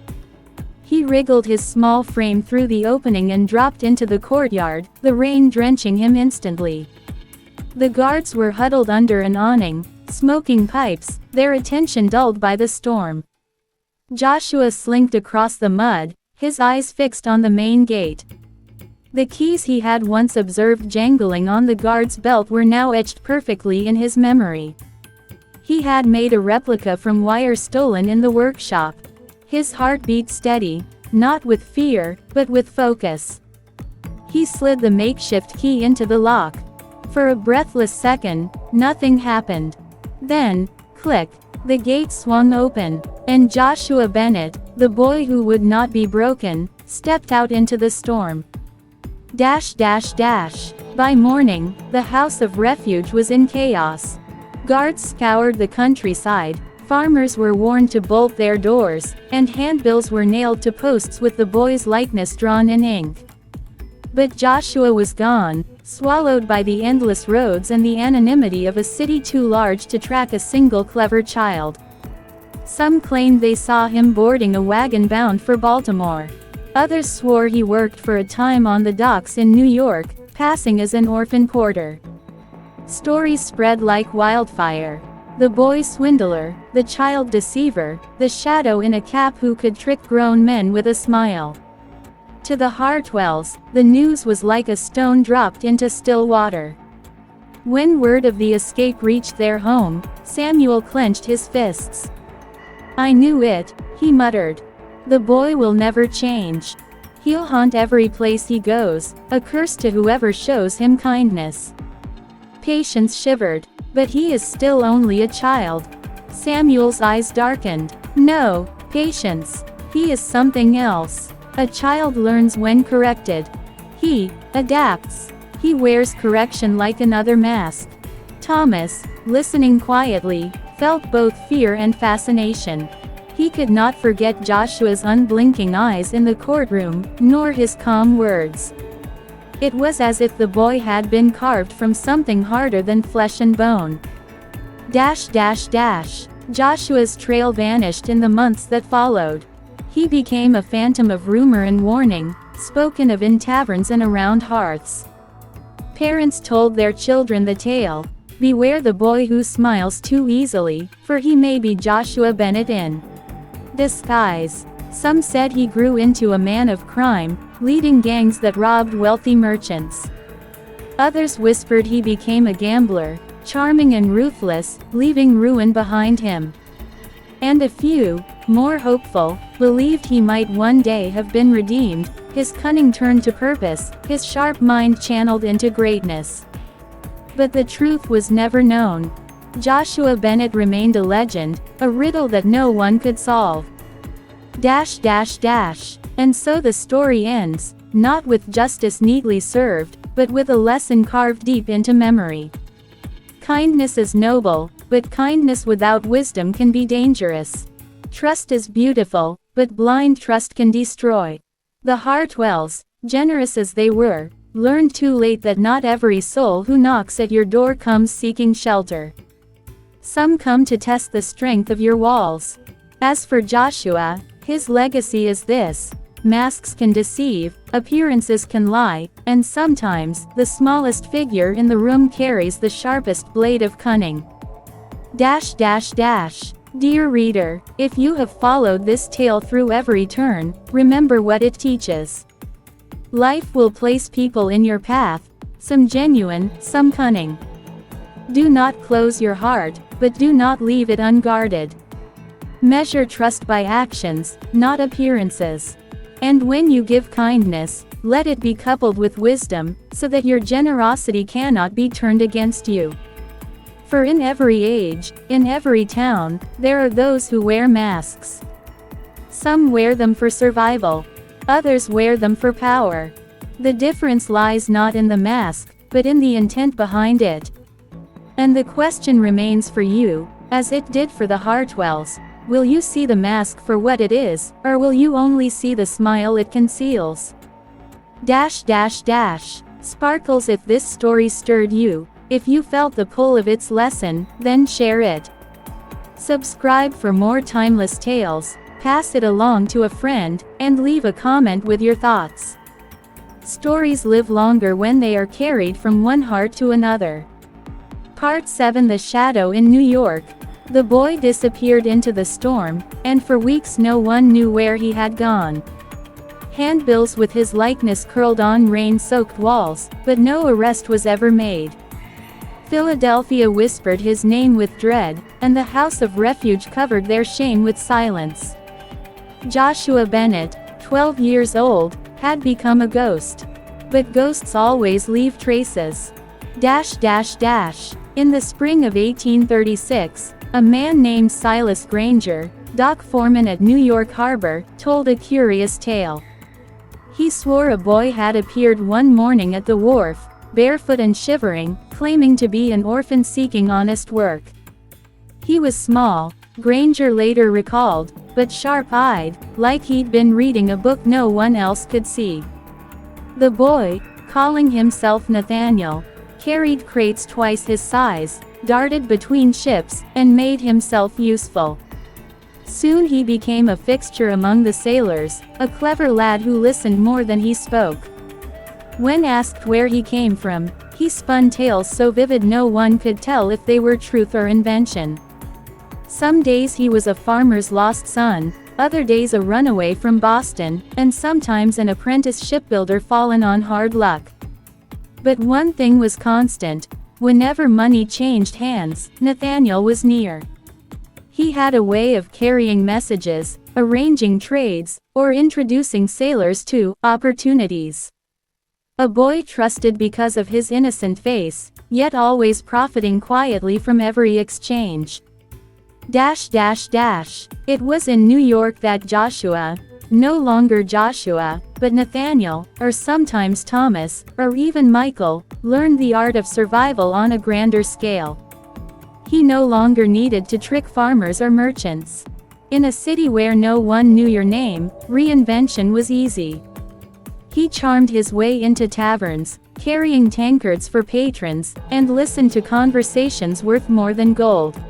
He wriggled his small frame through the opening and dropped into the courtyard, the rain drenching him instantly. The guards were huddled under an awning, smoking pipes, their attention dulled by the storm. Joshua slinked across the mud, his eyes fixed on the main gate. The keys he had once observed jangling on the guard's belt were now etched perfectly in his memory. He had made a replica from wire stolen in the workshop. His heart beat steady, not with fear, but with focus. He slid the makeshift key into the lock. For a breathless second, nothing happened. Then, click, the gate swung open, and Joshua Bennett, the boy who would not be broken, stepped out into the storm. By morning, the House of Refuge was in chaos. Guards scoured the countryside, Farmers were warned to bolt their doors, and handbills were nailed to posts with the boy's likeness drawn in ink. But Joshua was gone, swallowed by the endless roads and the anonymity of a city too large to track a single clever child. Some claimed they saw him boarding a wagon bound for Baltimore. Others swore he worked for a time on the docks in New York, passing as an orphan porter. Stories spread like wildfire. The boy swindler, the child deceiver, the shadow in a cap who could trick grown men with a smile. To the Hartwells, the news was like a stone dropped into still water. When word of the escape reached their home, Samuel clenched his fists. "I knew it," he muttered. "The boy will never change. He'll haunt every place he goes, a curse to whoever shows him kindness." Patience shivered. "But he is still only a child." Samuel's eyes darkened. "No, Patience. He is something else. A child learns when corrected. He adapts. He wears correction like another mask." Thomas, listening quietly, felt both fear and fascination. He could not forget Joshua's unblinking eyes in the courtroom, nor his calm words. It was as if the boy had been carved from something harder than flesh and bone. Joshua's trail vanished in the months that followed. He became a phantom of rumor and warning, spoken of in taverns and around hearths. Parents told their children the tale: "Beware the boy who smiles too easily, for he may be Joshua Bennett in disguise." Some said he grew into a man of crime, leading gangs that robbed wealthy merchants. Others whispered he became a gambler, charming and ruthless, leaving ruin behind him. And a few, more hopeful, believed he might one day have been redeemed, his cunning turned to purpose, his sharp mind channeled into greatness. But the truth was never known. Joshua Bennett remained a legend, a riddle that no one could solve. And so the story ends, not with justice neatly served, but with a lesson carved deep into memory. Kindness is noble, but kindness without wisdom can be dangerous. Trust is beautiful, but blind trust can destroy. The Hartwells, generous as they were, learned too late that not every soul who knocks at your door comes seeking shelter. Some come to test the strength of your walls. As for Joshua, his legacy is this: masks can deceive, appearances can lie, and sometimes, the smallest figure in the room carries the sharpest blade of cunning. Dear reader, if you have followed this tale through every turn, remember what it teaches. Life will place people in your path, some genuine, some cunning. Do not close your heart, but do not leave it unguarded. Measure trust by actions, not appearances. And when you give kindness, let it be coupled with wisdom, so that your generosity cannot be turned against you. For in every age, in every town, there are those who wear masks. Some wear them for survival. Others wear them for power. The difference lies not in the mask, but in the intent behind it. And the question remains for you, as it did for the Hartwells: will you see the mask for what it is, or will you only see the smile it conceals? Sparkles, if this story stirred you, if you felt the pull of its lesson, then share it. Subscribe for more timeless tales, pass it along to a friend, and leave a comment with your thoughts. Stories live longer when they are carried from one heart to another. Part 7: The Shadow in New York. The boy disappeared into the storm, and for weeks no one knew where he had gone. Handbills with his likeness curled on rain-soaked walls, but no arrest was ever made. Philadelphia whispered his name with dread, and the House of Refuge covered their shame with silence. Joshua Bennett, 12 years old, had become a ghost. But ghosts always leave traces. In the spring of 1836, a man named Silas Granger, dock foreman at New York Harbor, told a curious tale. He swore a boy had appeared one morning at the wharf, barefoot and shivering, claiming to be an orphan seeking honest work. He was small, Granger later recalled, but sharp-eyed, like he'd been reading a book no one else could see. The boy, calling himself Nathaniel, carried crates twice his size, darted between ships, and made himself useful. Soon he became a fixture among the sailors, a clever lad who listened more than he spoke. When asked where he came from, he spun tales so vivid no one could tell if they were truth or invention. Some days he was a farmer's lost son, other days a runaway from Boston, and sometimes an apprentice shipbuilder fallen on hard luck. But one thing was constant: whenever money changed hands, Nathaniel was near. He had a way of carrying messages, arranging trades, or introducing sailors to opportunities. A boy trusted because of his innocent face, yet always profiting quietly from every exchange. It was in New York that Joshua, no longer Joshua, but Nathaniel, or sometimes Thomas, or even Michael, learned the art of survival on a grander scale. He no longer needed to trick farmers or merchants. In a city where no one knew your name, reinvention was easy. He charmed his way into taverns, carrying tankards for patrons, and listened to conversations worth more than gold.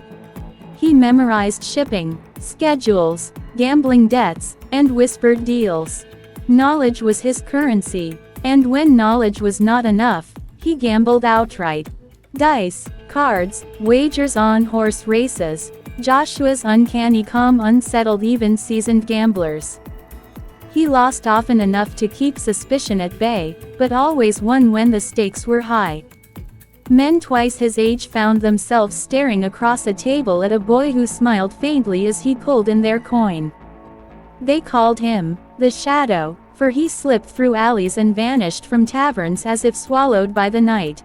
He memorized shipping schedules, gambling debts, and whispered deals. Knowledge was his currency, and when knowledge was not enough, he gambled outright. Dice, cards, wagers on horse races. Joshua's uncanny calm unsettled even seasoned gamblers. He lost often enough to keep suspicion at bay, but always won when the stakes were high. Men twice his age found themselves staring across a table at a boy who smiled faintly as he pulled in their coin. They called him the Shadow, for he slipped through alleys and vanished from taverns as if swallowed by the night.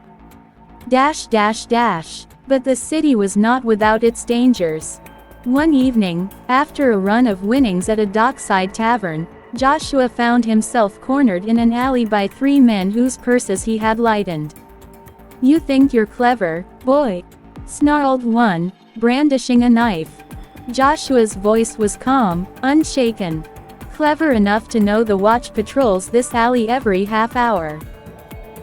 But the city was not without its dangers. One evening, after a run of winnings at a dockside tavern, Joshua found himself cornered in an alley by three men whose purses he had lightened. "You think you're clever, boy?" snarled one, brandishing a knife. Joshua's voice was calm, unshaken. "Clever enough to know the watch patrols this alley every half hour.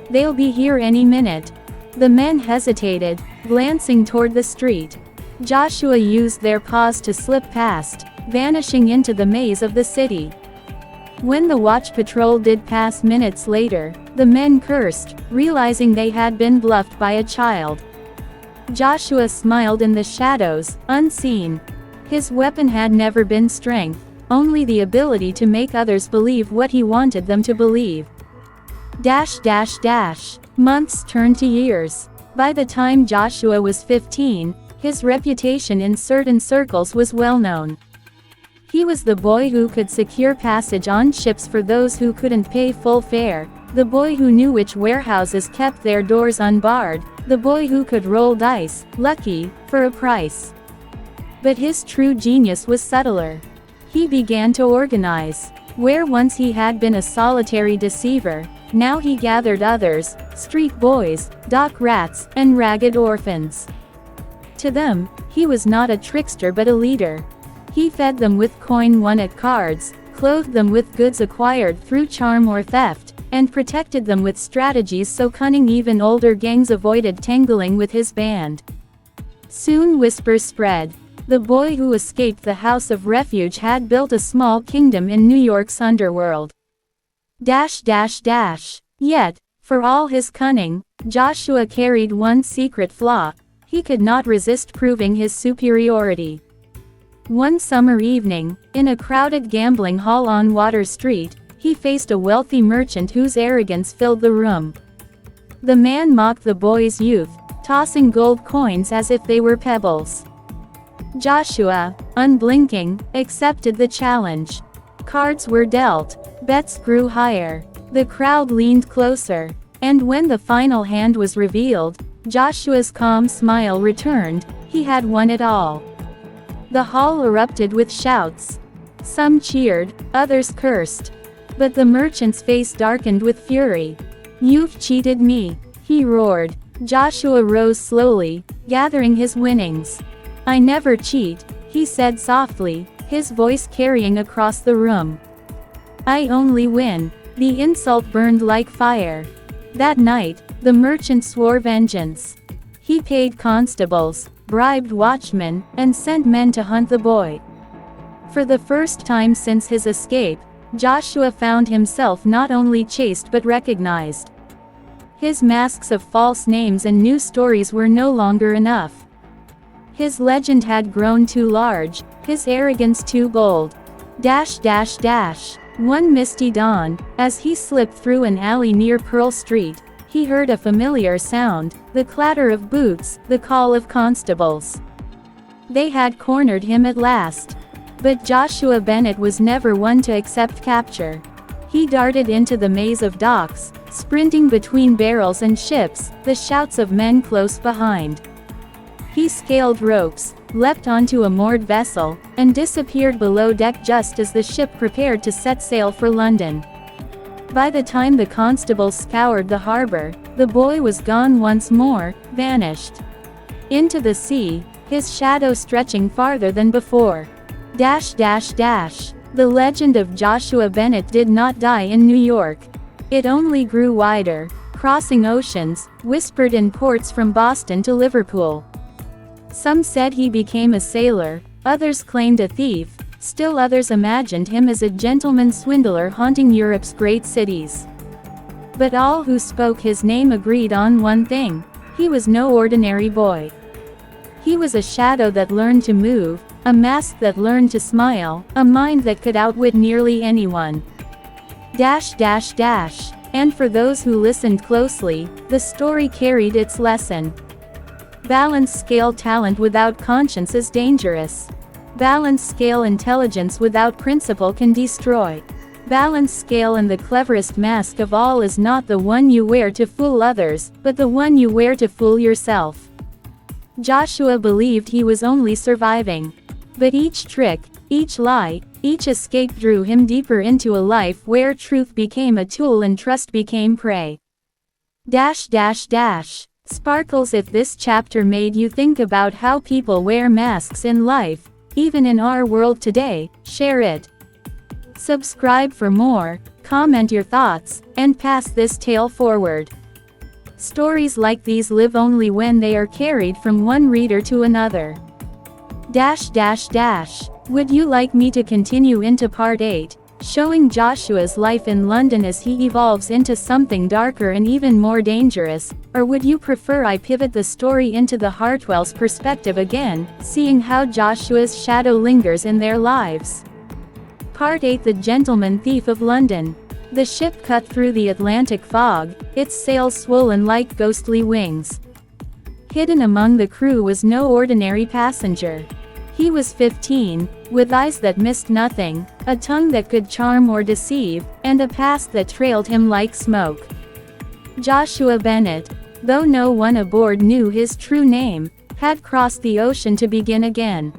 They'll be here any minute." The men hesitated, glancing toward the street. Joshua used their pause to slip past, vanishing into the maze of the city. When the watch patrol did pass minutes later, the men cursed, realizing they had been bluffed by a child. Joshua smiled in the shadows, unseen. His weapon had never been strength, only the ability to make others believe what he wanted them to believe. Months turned to years. By the time Joshua was 15, his reputation in certain circles was well known. He was the boy who could secure passage on ships for those who couldn't pay full fare, the boy who knew which warehouses kept their doors unbarred, the boy who could roll dice, lucky, for a price. But his true genius was subtler. He began to organize. Where once he had been a solitary deceiver, now he gathered others, street boys, dock rats, and ragged orphans. To them, he was not a trickster but a leader. He fed them with coin won at cards, clothed them with goods acquired through charm or theft, and protected them with strategies so cunning even older gangs avoided tangling with his band. Soon whispers spread. The boy who escaped the house of refuge had built a small kingdom in New York's underworld. Yet, for all his cunning, Joshua carried one secret flaw: he could not resist proving his superiority. One summer evening, in a crowded gambling hall on Water Street, he faced a wealthy merchant whose arrogance filled the room. The man mocked the boy's youth, tossing gold coins as if they were pebbles. Joshua, unblinking, accepted the challenge. Cards were dealt, bets grew higher. The crowd leaned closer, and when the final hand was revealed, Joshua's calm smile returned. He had won it all. The hall erupted with shouts. Some cheered, others cursed. But the merchant's face darkened with fury. "You've cheated me," he roared. Joshua rose slowly, gathering his winnings. "I never cheat," he said softly, his voice carrying across the room. "I only win." The insult burned like fire. That night, the merchant swore vengeance. He paid constables, bribed watchmen, and sent men to hunt the boy. For the first time since his escape, Joshua found himself not only chased but recognized. His masks of false names and new stories were no longer enough. His legend had grown too large, his arrogance too bold. One misty dawn, as he slipped through an alley near Pearl Street, he heard a familiar sound, the clatter of boots, the call of constables. They had cornered him at last. But Joshua Bennett was never one to accept capture. He darted into the maze of docks, sprinting between barrels and ships, the shouts of men close behind. He scaled ropes, leapt onto a moored vessel, and disappeared below deck just as the ship prepared to set sail for London. By the time the constables scoured the harbor, the boy was gone once more, vanished into the sea, his shadow stretching farther than before. The legend of Joshua Bennett did not die in New York. It only grew wider, crossing oceans, whispered in ports from Boston to Liverpool. Some said he became a sailor, others claimed a thief, still others imagined him as a gentleman swindler haunting Europe's great cities. But all who spoke his name agreed on one thing: he was no ordinary boy. He was a shadow that learned to move, a mask that learned to smile, a mind that could outwit nearly anyone. And for those who listened closely, the story carried its lesson. Balance scale talent without conscience is dangerous. Balance scale intelligence without principle can destroy. Balance scale, and the cleverest mask of all is not the one you wear to fool others, but the one you wear to fool yourself. Joshua believed he was only surviving. But each trick, each lie, each escape drew him deeper into a life where truth became a tool and trust became prey. Sparkles, if this chapter made you think about how people wear masks in life, even in our world today, share it. Subscribe for more, comment your thoughts, and pass this tale forward. Stories like these live only when they are carried from one reader to another. Would you like me to continue into part 8, showing Joshua's life in London as he evolves into something darker and even more dangerous, or would you prefer I pivot the story into the Hartwell's perspective again, seeing how Joshua's shadow lingers in their lives? Part 8: The Gentleman Thief of London. The ship cut through the Atlantic fog, its sails swollen like ghostly wings. Hidden among the crew was no ordinary passenger. He was 15, with eyes that missed nothing, a tongue that could charm or deceive, and a past that trailed him like smoke. Joshua Bennett, though no one aboard knew his true name, had crossed the ocean to begin again.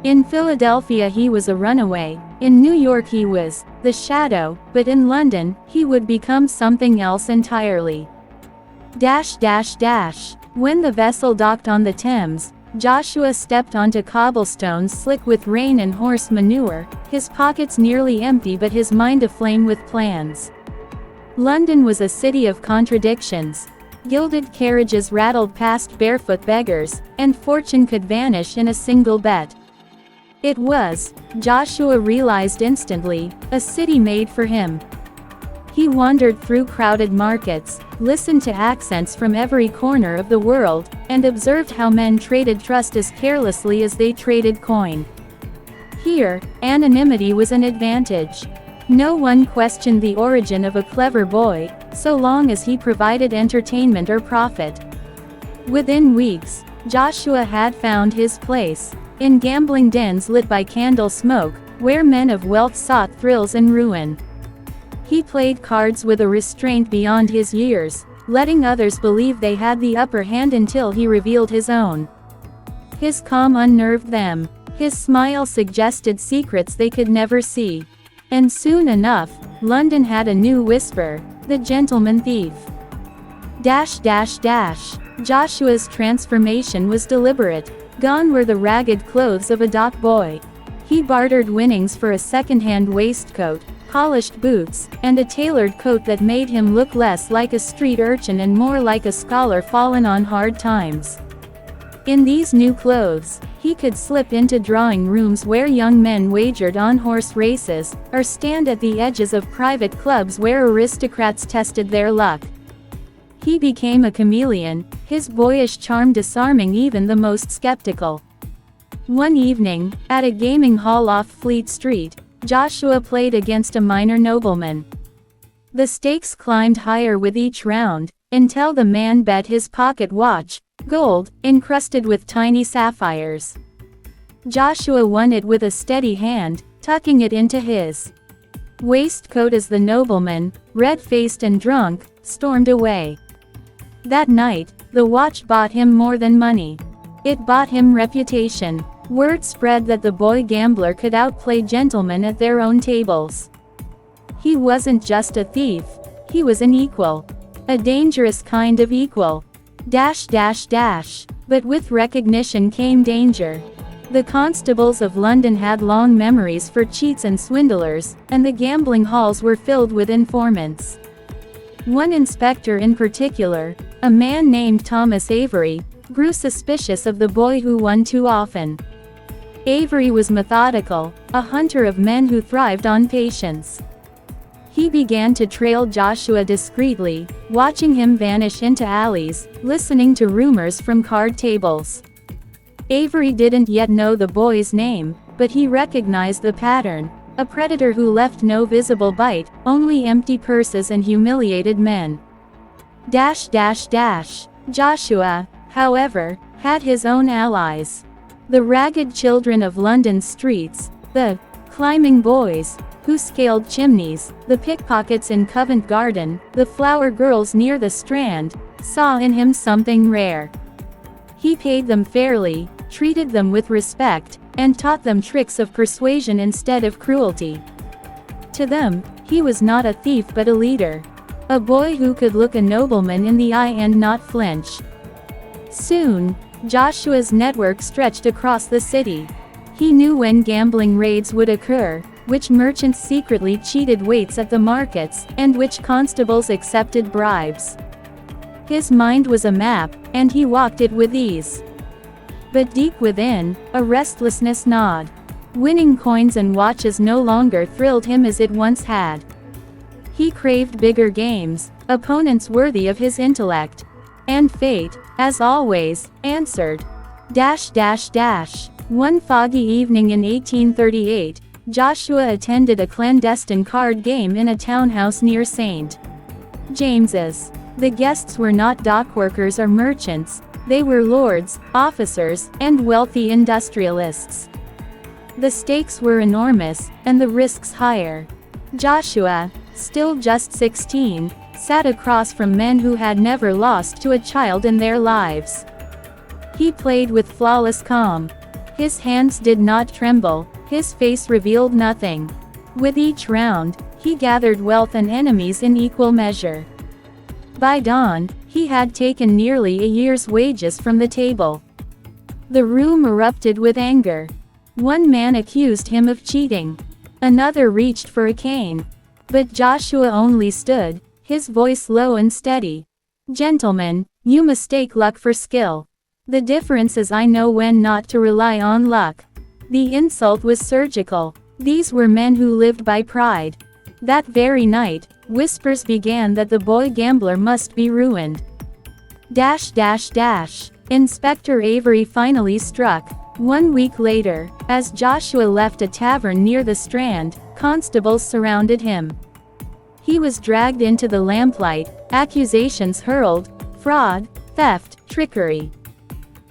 In Philadelphia he was a runaway, in New York he was the shadow, but in London, he would become something else entirely. When the vessel docked on the Thames, Joshua stepped onto cobblestones slick with rain and horse manure, his pockets nearly empty but his mind aflame with plans. London was a city of contradictions. Gilded carriages rattled past barefoot beggars, and fortune could vanish in a single bet. It was, Joshua realized instantly, a city made for him. He wandered through crowded markets, listened to accents from every corner of the world, and observed how men traded trust as carelessly as they traded coin. Here, anonymity was an advantage. No one questioned the origin of a clever boy, so long as he provided entertainment or profit. Within weeks, Joshua had found his place, in gambling dens lit by candle smoke, where men of wealth sought thrills and ruin. He played cards with a restraint beyond his years, letting others believe they had the upper hand until he revealed his own. His calm unnerved them. His smile suggested secrets they could never see. And soon enough, London had a new whisper: the gentleman thief. Joshua's transformation was deliberate. Gone were the ragged clothes of a dock boy. He bartered winnings for a second-hand waistcoat, polished boots, and a tailored coat that made him look less like a street urchin and more like a scholar fallen on hard times. In these new clothes, he could slip into drawing rooms where young men wagered on horse races, or stand at the edges of private clubs where aristocrats tested their luck. He became a chameleon, his boyish charm disarming even the most skeptical. One evening, at a gaming hall off Fleet Street, Joshua played against a minor nobleman. The stakes climbed higher with each round, until the man bet his pocket watch, gold, encrusted with tiny sapphires. Joshua won it with a steady hand, tucking it into his waistcoat as the nobleman, red-faced and drunk, stormed away. That night, the watch bought him more than money. It bought him reputation. Word spread that the boy gambler could outplay gentlemen at their own tables. He wasn't just a thief, he was an equal. A dangerous kind of equal. But with recognition came danger. The constables of London had long memories for cheats and swindlers, and the gambling halls were filled with informants. One inspector in particular, a man named Thomas Avery, grew suspicious of the boy who won too often. Avery was methodical, a hunter of men who thrived on patience. He began to trail Joshua discreetly, watching him vanish into alleys, listening to rumors from card tables. Avery didn't yet know the boy's name, but he recognized the pattern, a predator who left no visible bite, only empty purses and humiliated men. Joshua, however, had his own allies. The ragged children of London's streets, the climbing boys, who scaled chimneys, the pickpockets in Covent Garden, the flower girls near the Strand, saw in him something rare. He paid them fairly, treated them with respect, and taught them tricks of persuasion instead of cruelty. To them, he was not a thief but a leader. A boy who could look a nobleman in the eye and not flinch. Soon, Joshua's network stretched across the city. He knew when gambling raids would occur, which merchants secretly cheated waits at the markets, and which constables accepted bribes. His mind was a map, and he walked it with ease. But deep within, a restlessness gnawed. Winning coins and watches no longer thrilled him as it once had. He craved bigger games, opponents worthy of his intellect. And fate, as always, answered. One foggy evening in 1838, Joshua attended a clandestine card game in a townhouse near St. James's. The guests were not dockworkers or merchants, they were lords, officers, and wealthy industrialists. The stakes were enormous, and the risks higher. Joshua, still just 16, sat across from men who had never lost to a child in their lives. He played with flawless calm. His hands did not tremble, his face revealed nothing. With each round, he gathered wealth and enemies in equal measure. By dawn, he had taken nearly a year's wages from the table. The room erupted with anger. One man accused him of cheating. Another reached for a cane. But Joshua only stood, his voice low and steady. "Gentlemen, you mistake luck for skill. The difference is I know when not to rely on luck." The insult was surgical. These were men who lived by pride. That very night, whispers began that the boy gambler must be ruined. Inspector Avery finally struck. 1 week later, as Joshua left a tavern near the Strand, constables surrounded him. He was dragged into the lamplight, accusations hurled, fraud, theft, trickery.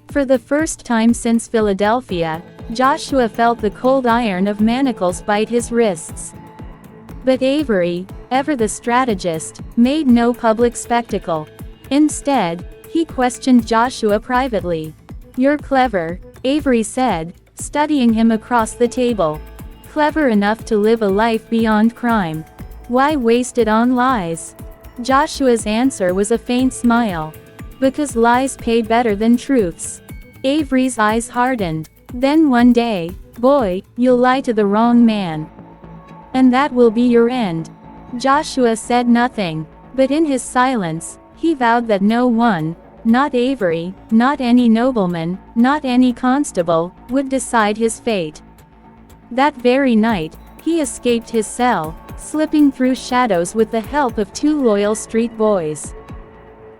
For the first time since Philadelphia, Joshua felt the cold iron of manacles bite his wrists. But Avery, ever the strategist, made no public spectacle. Instead, he questioned Joshua privately. "You're clever," Avery said, studying him across the table. "Clever enough to live a life beyond crime. Why waste it on lies?" Joshua's answer was a faint smile. "Because lies pay better than truths." Avery's eyes hardened. Then one day, boy, you'll lie to the wrong man. And that will be your end. Joshua said nothing, but in his silence, he vowed that no one, not Avery, not any nobleman, not any constable, would decide his fate. That very night, he escaped his cell, slipping through shadows with the help of two loyal street boys.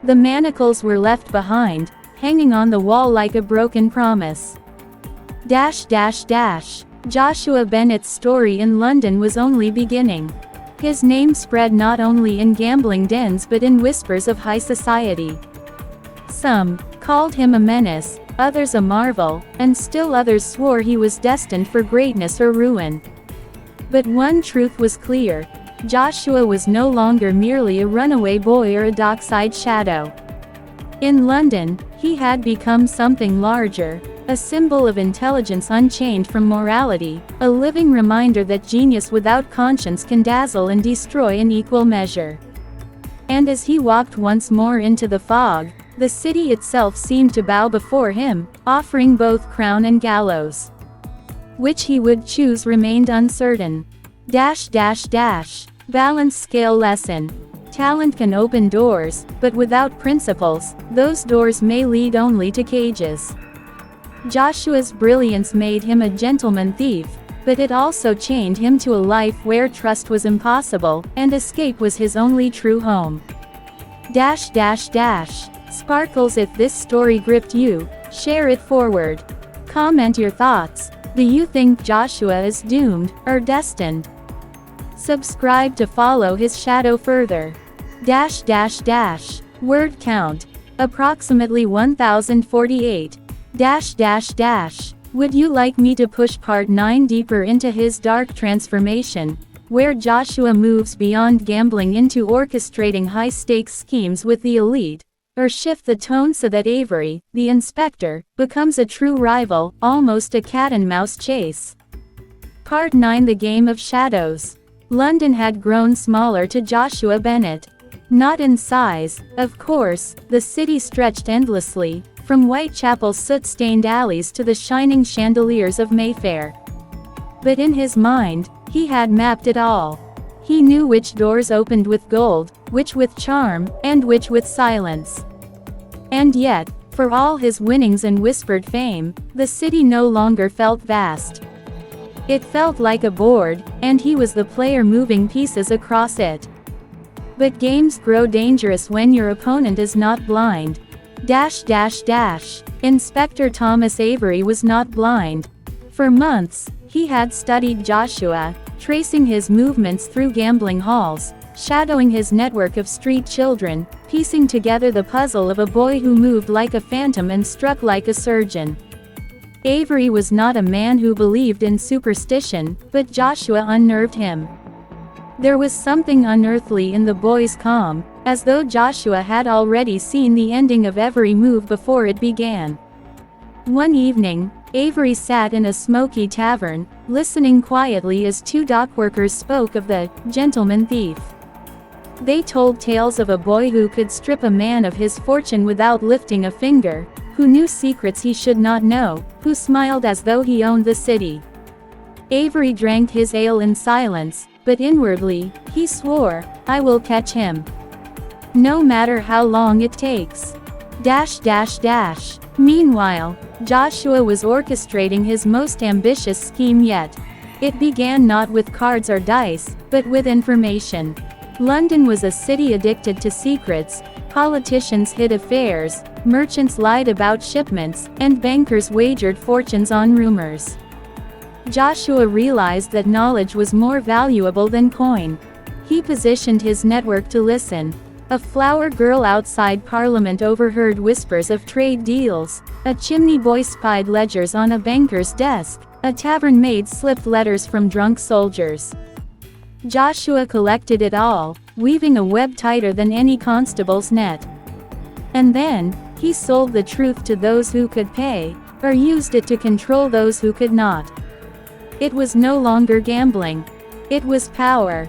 The manacles were left behind, hanging on the wall like a broken promise. Joshua Bennett's story in London was only beginning. His name spread not only in gambling dens but in whispers of high society. Some called him a menace, others a marvel, and still others swore he was destined for greatness or ruin. But one truth was clear: Joshua was no longer merely a runaway boy or a dockside shadow. In London, he had become something larger, a symbol of intelligence unchained from morality, a living reminder that genius without conscience can dazzle and destroy in equal measure. And as he walked once more into the fog, the city itself seemed to bow before him, offering both crown and gallows. Which he would choose remained uncertain. Balance scale lesson. Talent can open doors, but without principles, those doors may lead only to cages. Joshua's brilliance made him a gentleman thief, but it also chained him to a life where trust was impossible, and escape was his only true home. Sparkles, if this story gripped you, share it forward. Comment your thoughts. Do you think Joshua is doomed, or destined? Subscribe to follow his shadow further. Word count. Approximately 1048. Would you like me to push part 9 deeper into his dark transformation, where Joshua moves beyond gambling into orchestrating high-stakes schemes with the elite, or shift the tone so that Avery, the inspector, becomes a true rival, almost a cat-and-mouse chase? Part 9: The Game of Shadows. London had grown smaller to Joshua Bennett. Not in size, of course, the city stretched endlessly, from Whitechapel's soot-stained alleys to the shining chandeliers of Mayfair. But in his mind, he had mapped it all. He knew which doors opened with gold, which with charm, and which with silence. And yet, for all his winnings and whispered fame, the city no longer felt vast. It felt like a board, and he was the player moving pieces across it. But games grow dangerous when your opponent is not blind. Inspector Thomas Avery was not blind. For months, he had studied Joshua, tracing his movements through gambling halls, shadowing his network of street children, piecing together the puzzle of a boy who moved like a phantom and struck like a surgeon. Avery was not a man who believed in superstition, but Joshua unnerved him. There was something unearthly in the boy's calm, as though Joshua had already seen the ending of every move before it began. One evening, Avery sat in a smoky tavern, listening quietly as two dockworkers spoke of the gentleman thief. They told tales of a boy who could strip a man of his fortune without lifting a finger, who knew secrets he should not know, who smiled as though he owned the city. Avery drank his ale in silence, but inwardly, he swore, "I will catch him. No matter how long it takes." Meanwhile, Joshua was orchestrating his most ambitious scheme yet. It began not with cards or dice, but with information. London was a city addicted to secrets. Politicians hid affairs, merchants lied about shipments, and bankers wagered fortunes on rumors. Joshua realized that knowledge was more valuable than coin. He positioned his network to listen. A flower girl outside Parliament overheard whispers of trade deals, a chimney boy spied ledgers on a banker's desk, a tavern maid slipped letters from drunk soldiers. Joshua collected it all, weaving a web tighter than any constable's net. And then, he sold the truth to those who could pay, or used it to control those who could not. It was no longer gambling. It was power.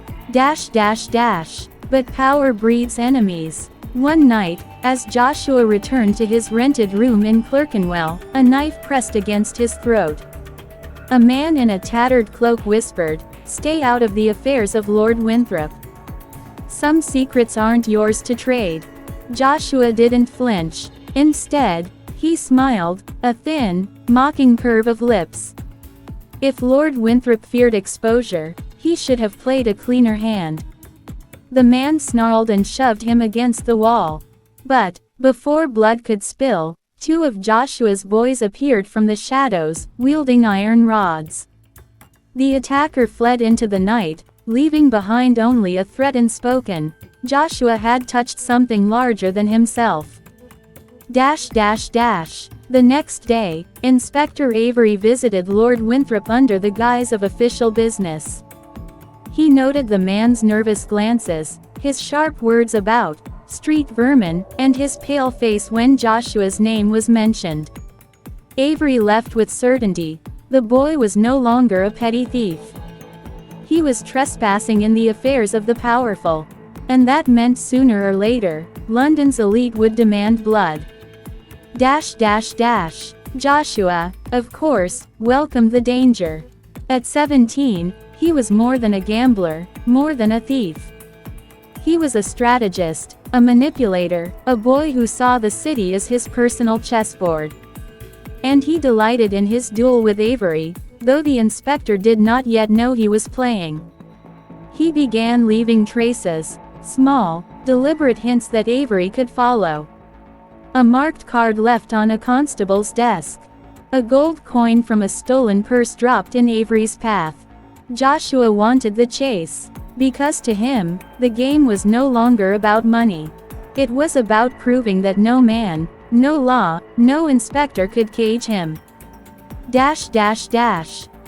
But power breeds enemies. One night, as Joshua returned to his rented room in Clerkenwell, a knife pressed against his throat. A man in a tattered cloak whispered, "Stay out of the affairs of Lord Winthrop. Some secrets aren't yours to trade." Joshua didn't flinch. Instead, he smiled, a thin, mocking curve of lips. If Lord Winthrop feared exposure, he should have played a cleaner hand. The man snarled and shoved him against the wall. But, before blood could spill, two of Joshua's boys appeared from the shadows, wielding iron rods. The attacker fled into the night, leaving behind only a threat unspoken. Joshua had touched something larger than himself. The next day, Inspector Avery visited Lord Winthrop under the guise of official business. He noted the man's nervous glances, his sharp words about street vermin, and his pale face when Joshua's name was mentioned. Avery left with certainty. The boy was no longer a petty thief. He was trespassing in the affairs of the powerful. And that meant sooner or later, London's elite would demand blood. Joshua, of course, welcomed the danger. At 17, he was more than a gambler, more than a thief. He was a strategist, a manipulator, a boy who saw the city as his personal chessboard. And he delighted in his duel with Avery, though the inspector did not yet know he was playing. He began leaving traces, small, deliberate hints that Avery could follow. A marked card left on a constable's desk. A gold coin from a stolen purse dropped in Avery's path. Joshua wanted the chase, because to him, the game was no longer about money. It was about proving that no man, no law, no inspector could cage him.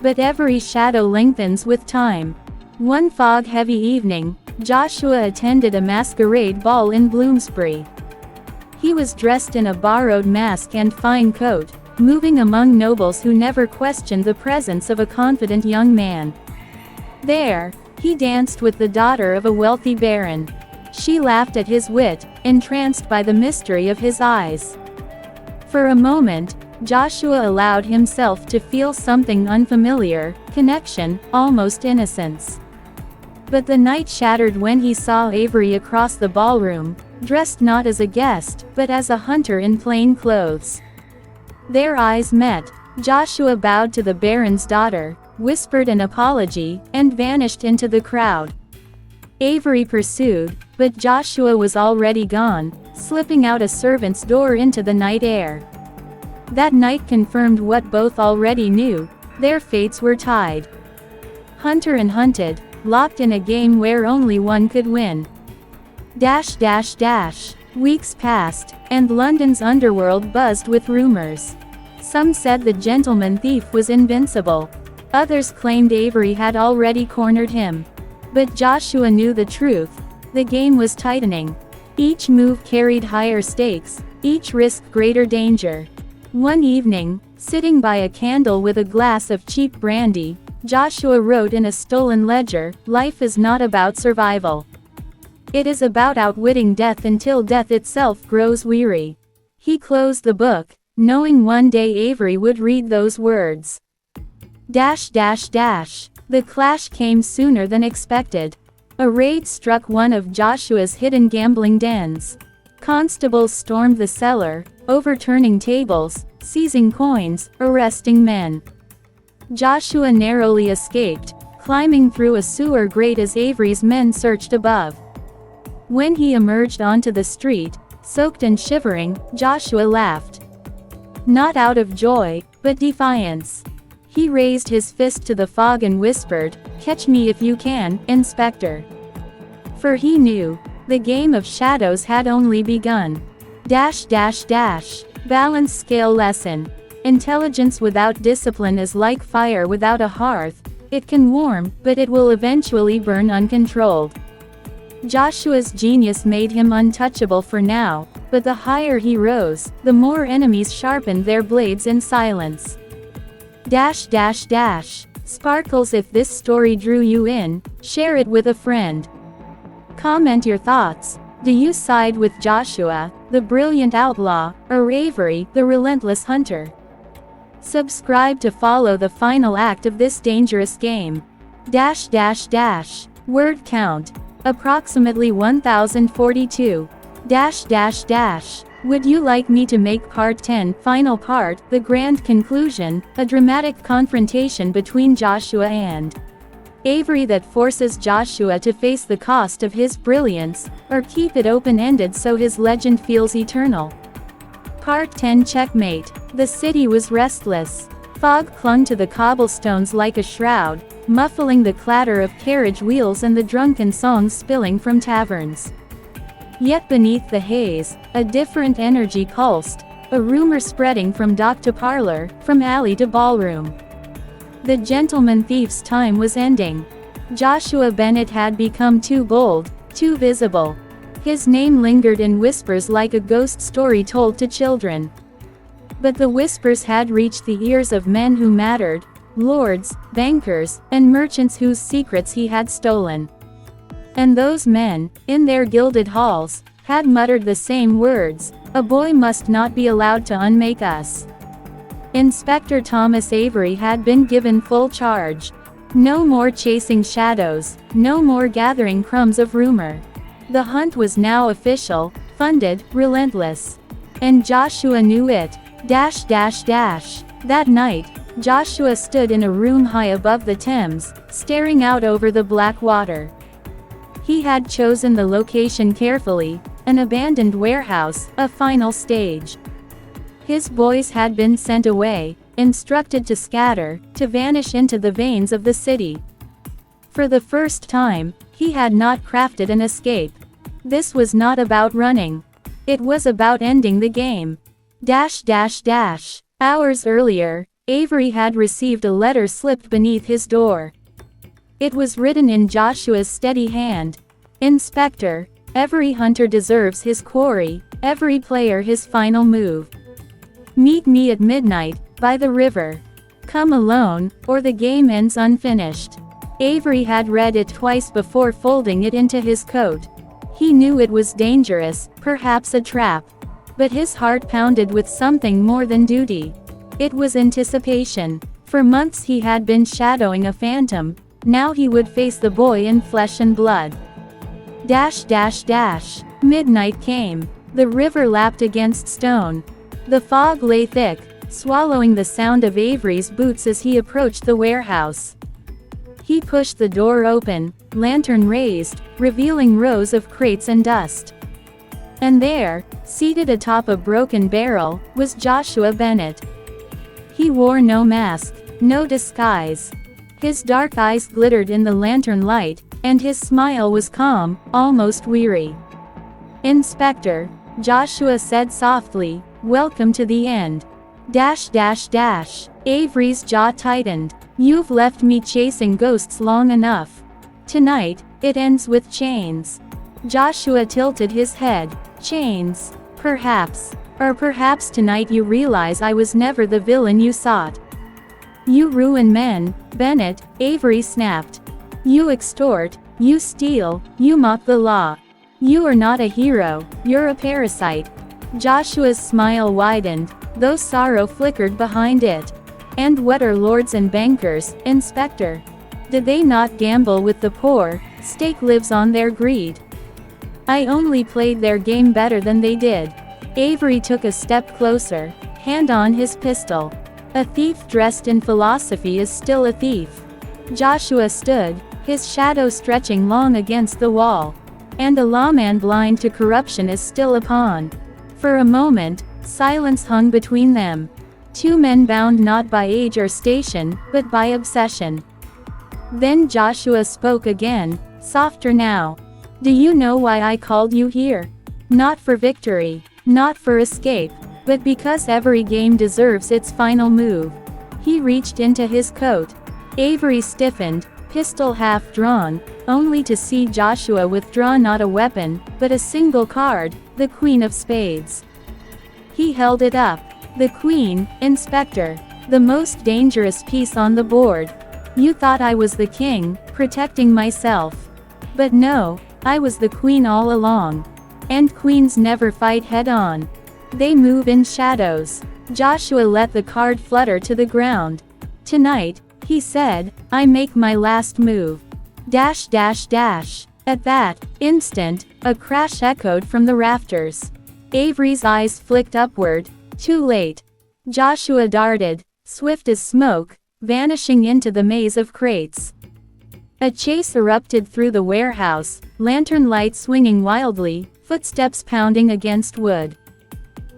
But every shadow lengthens with time. One fog-heavy evening, Joshua attended a masquerade ball in Bloomsbury. He was dressed in a borrowed mask and fine coat, moving among nobles who never questioned the presence of a confident young man. There, he danced with the daughter of a wealthy baron. She laughed at his wit, entranced by the mystery of his eyes. For a moment, Joshua allowed himself to feel something unfamiliar, connection, almost innocence. But the night shattered when he saw Avery across the ballroom, dressed not as a guest, but as a hunter in plain clothes. Their eyes met. Joshua bowed to the baron's daughter, whispered an apology, and vanished into the crowd. Avery pursued, but Joshua was already gone, slipping out a servant's door into the night air. That night confirmed what both already knew: their fates were tied. Hunter and hunted, locked in a game where only one could win. Weeks passed, and London's underworld buzzed with rumors. Some said the gentleman thief was invincible. Others claimed Avery had already cornered him. But Joshua knew the truth. The game was tightening. Each move carried higher stakes, each risk greater danger. One evening, sitting by a candle with a glass of cheap brandy, Joshua wrote in a stolen ledger, "Life is not about survival. It is about outwitting death until death itself grows weary." He closed the book, knowing one day Avery would read those words. The clash came sooner than expected. A raid struck one of Joshua's hidden gambling dens. Constables stormed the cellar, overturning tables, seizing coins, arresting men. Joshua narrowly escaped, climbing through a sewer grate as Avery's men searched above. When he emerged onto the street, soaked and shivering, Joshua laughed. Not out of joy, but defiance. He raised his fist to the fog and whispered, "Catch me if you can, Inspector." For he knew, the game of shadows had only begun. Balance scale lesson. Intelligence without discipline is like fire without a hearth. It can warm, but it will eventually burn uncontrolled. Joshua's genius made him untouchable for now, but the higher he rose, the more enemies sharpened their blades in silence. Sparkles, if this story drew you in, share it with a friend. Comment your thoughts. Do you side with Joshua, the brilliant outlaw, or Avery, the relentless hunter? Subscribe to follow the final act of this dangerous game. Word count. Approximately 1042. Would you like me to make part 10, final part, the grand conclusion, a dramatic confrontation between Joshua and Avery that forces Joshua to face the cost of his brilliance, or keep it open-ended so his legend feels eternal? Part 10 Checkmate. The city was restless. Fog clung to the cobblestones like a shroud, muffling the clatter of carriage wheels and the drunken songs spilling from taverns. Yet beneath the haze, a different energy pulsed, a rumor spreading from dock to parlor, from alley to ballroom. The gentleman thief's time was ending. Joshua Bennett had become too bold, too visible. His name lingered in whispers like a ghost story told to children. But the whispers had reached the ears of men who mattered, lords, bankers, and merchants whose secrets he had stolen. And those men, in their gilded halls, had muttered the same words: "A boy must not be allowed to unmake us." Inspector Thomas Avery had been given full charge. No more chasing shadows, no more gathering crumbs of rumor. The hunt was now official, funded, relentless. And Joshua knew it. That night, Joshua stood in a room high above the Thames, staring out over the black water. He had chosen the location carefully, an abandoned warehouse, a final stage. His boys had been sent away, instructed to scatter, to vanish into the veins of the city. For the first time, he had not crafted an escape. This was not about running. It was about ending the game. Hours earlier, Avery had received a letter slipped beneath his door. It was written in Joshua's steady hand. "Inspector, every hunter deserves his quarry, every player his final move. Meet me at midnight, by the river. Come alone, or the game ends unfinished." Avery had read it twice before folding it into his coat. He knew it was dangerous, perhaps a trap. But his heart pounded with something more than duty. It was anticipation. For months he had been shadowing a phantom, now he would face the boy in flesh and blood. Midnight came. The river lapped against stone. The fog lay thick, swallowing the sound of Avery's boots as he approached the warehouse. He pushed the door open, lantern raised, revealing rows of crates and dust. And there, seated atop a broken barrel, was Joshua Bennett. He wore no mask, no disguise. His dark eyes glittered in the lantern light, and his smile was calm, almost weary. "Inspector," Joshua said softly, "welcome to the end." Avery's jaw tightened. "You've left me chasing ghosts long enough. Tonight, it ends with chains." Joshua tilted his head. "Chains? Perhaps. Or perhaps tonight you realize I was never the villain you sought." "You ruin men, Bennett," Avery snapped. "You extort, you steal, you mock the law. You are not a hero, you're a parasite." Joshua's smile widened, though sorrow flickered behind it. "And what are lords and bankers, Inspector? Did they not gamble with the poor? Stake lives on their greed." "I only played their game better than they did." Avery took a step closer, hand on his pistol. "A thief dressed in philosophy is still a thief." Joshua stood, his shadow stretching long against the wall. "And a lawman blind to corruption is still a pawn." For a moment, silence hung between them. Two men bound not by age or station, but by obsession. Then Joshua spoke again, softer now. "Do you know why I called you here? Not for victory, not for escape, but because every game deserves its final move." He reached into his coat. Avery stiffened, pistol half drawn, only to see Joshua withdraw not a weapon, but a single card, the Queen of Spades. He held it up. "The Queen, Inspector. The most dangerous piece on the board. You thought I was the king, protecting myself. But no, I was the queen all along." And queens never fight head-on. They move in shadows. Joshua let the card flutter to the ground. Tonight, he said, I make my last move. Dash dash dash. At that instant, a crash echoed from the rafters. Avery's eyes flicked upward. Too late. Joshua darted, swift as smoke, vanishing into the maze of crates. A chase erupted through the warehouse, lantern light swinging wildly, footsteps pounding against wood.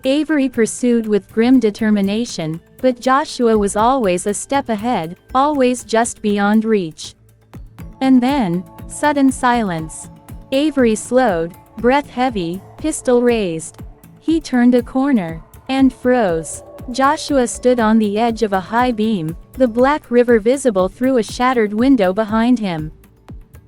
Avery pursued with grim determination, but Joshua was always a step ahead, always just beyond reach. And then, sudden silence. Avery slowed, breath heavy, pistol raised. He turned a corner, and froze. Joshua stood on the edge of a high beam, the black river visible through a shattered window behind him.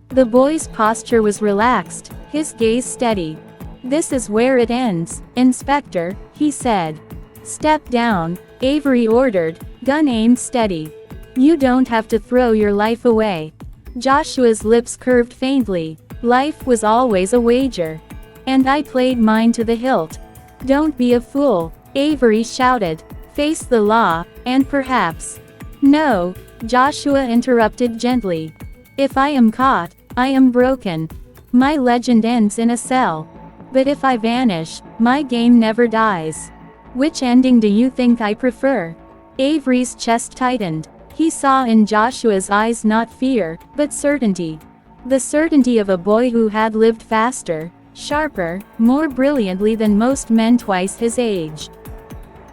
The boy's posture was relaxed, his gaze steady. This is where it ends, Inspector, he said. Step down, Avery ordered, gun aimed steady. You don't have to throw your life away. Joshua's lips curved faintly. Life was always a wager. And I played mine to the hilt. Don't be a fool, Avery shouted. Face the law, and perhaps. No, Joshua interrupted gently. If I am caught, I am broken. My legend ends in a cell. But if I vanish, my game never dies. Which ending do you think I prefer? Avery's chest tightened. He saw in Joshua's eyes not fear, but certainty. The certainty of a boy who had lived faster, sharper, more brilliantly than most men twice his age.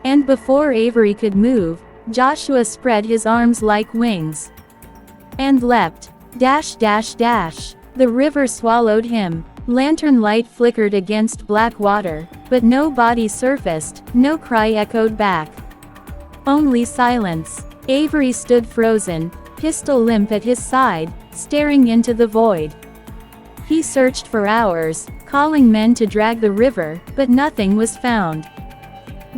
And before Avery could move, Joshua spread his arms like wings. And leapt. Dash dash dash. The river swallowed him. Lantern light flickered against black water, but no body surfaced, no cry echoed back. Only silence. Avery stood frozen, pistol limp at his side, staring into the void. He searched for hours, calling men to drag the river, but nothing was found.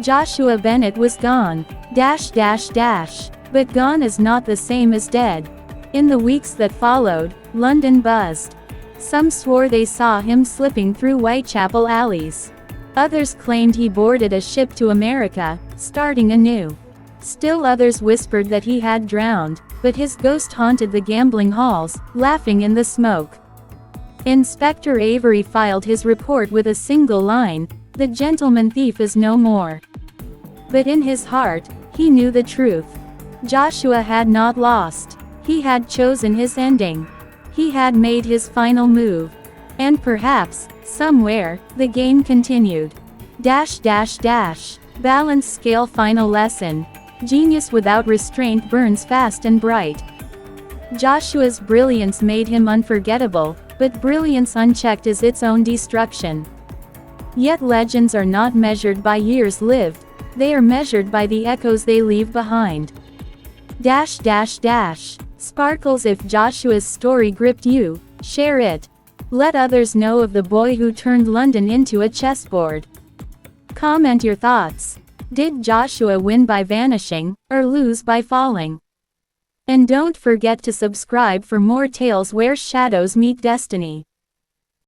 Joshua Bennett was gone. Dash dash dash. But gone is not the same as dead. In the weeks that followed, London buzzed. Some swore they saw him slipping through Whitechapel alleys. Others claimed he boarded a ship to America, starting anew. Still others whispered that he had drowned, but his ghost haunted the gambling halls, laughing in the smoke. Inspector Avery filed his report with a single line, "The gentleman thief is no more." But in his heart, he knew the truth. Joshua had not lost. He had chosen his ending. He had made his final move. And perhaps, somewhere, the game continued. Dash dash dash. Balance scale final lesson. Genius without restraint burns fast and bright. Joshua's brilliance made him unforgettable, but brilliance unchecked is its own destruction. Yet legends are not measured by years lived, they are measured by the echoes they leave behind. Dash dash dash. Sparkles, if Joshua's story gripped you, share it. Let others know of the boy who turned London into a chessboard. Comment your thoughts. Did Joshua win by vanishing, or lose by falling? And don't forget to subscribe for more tales where shadows meet destiny.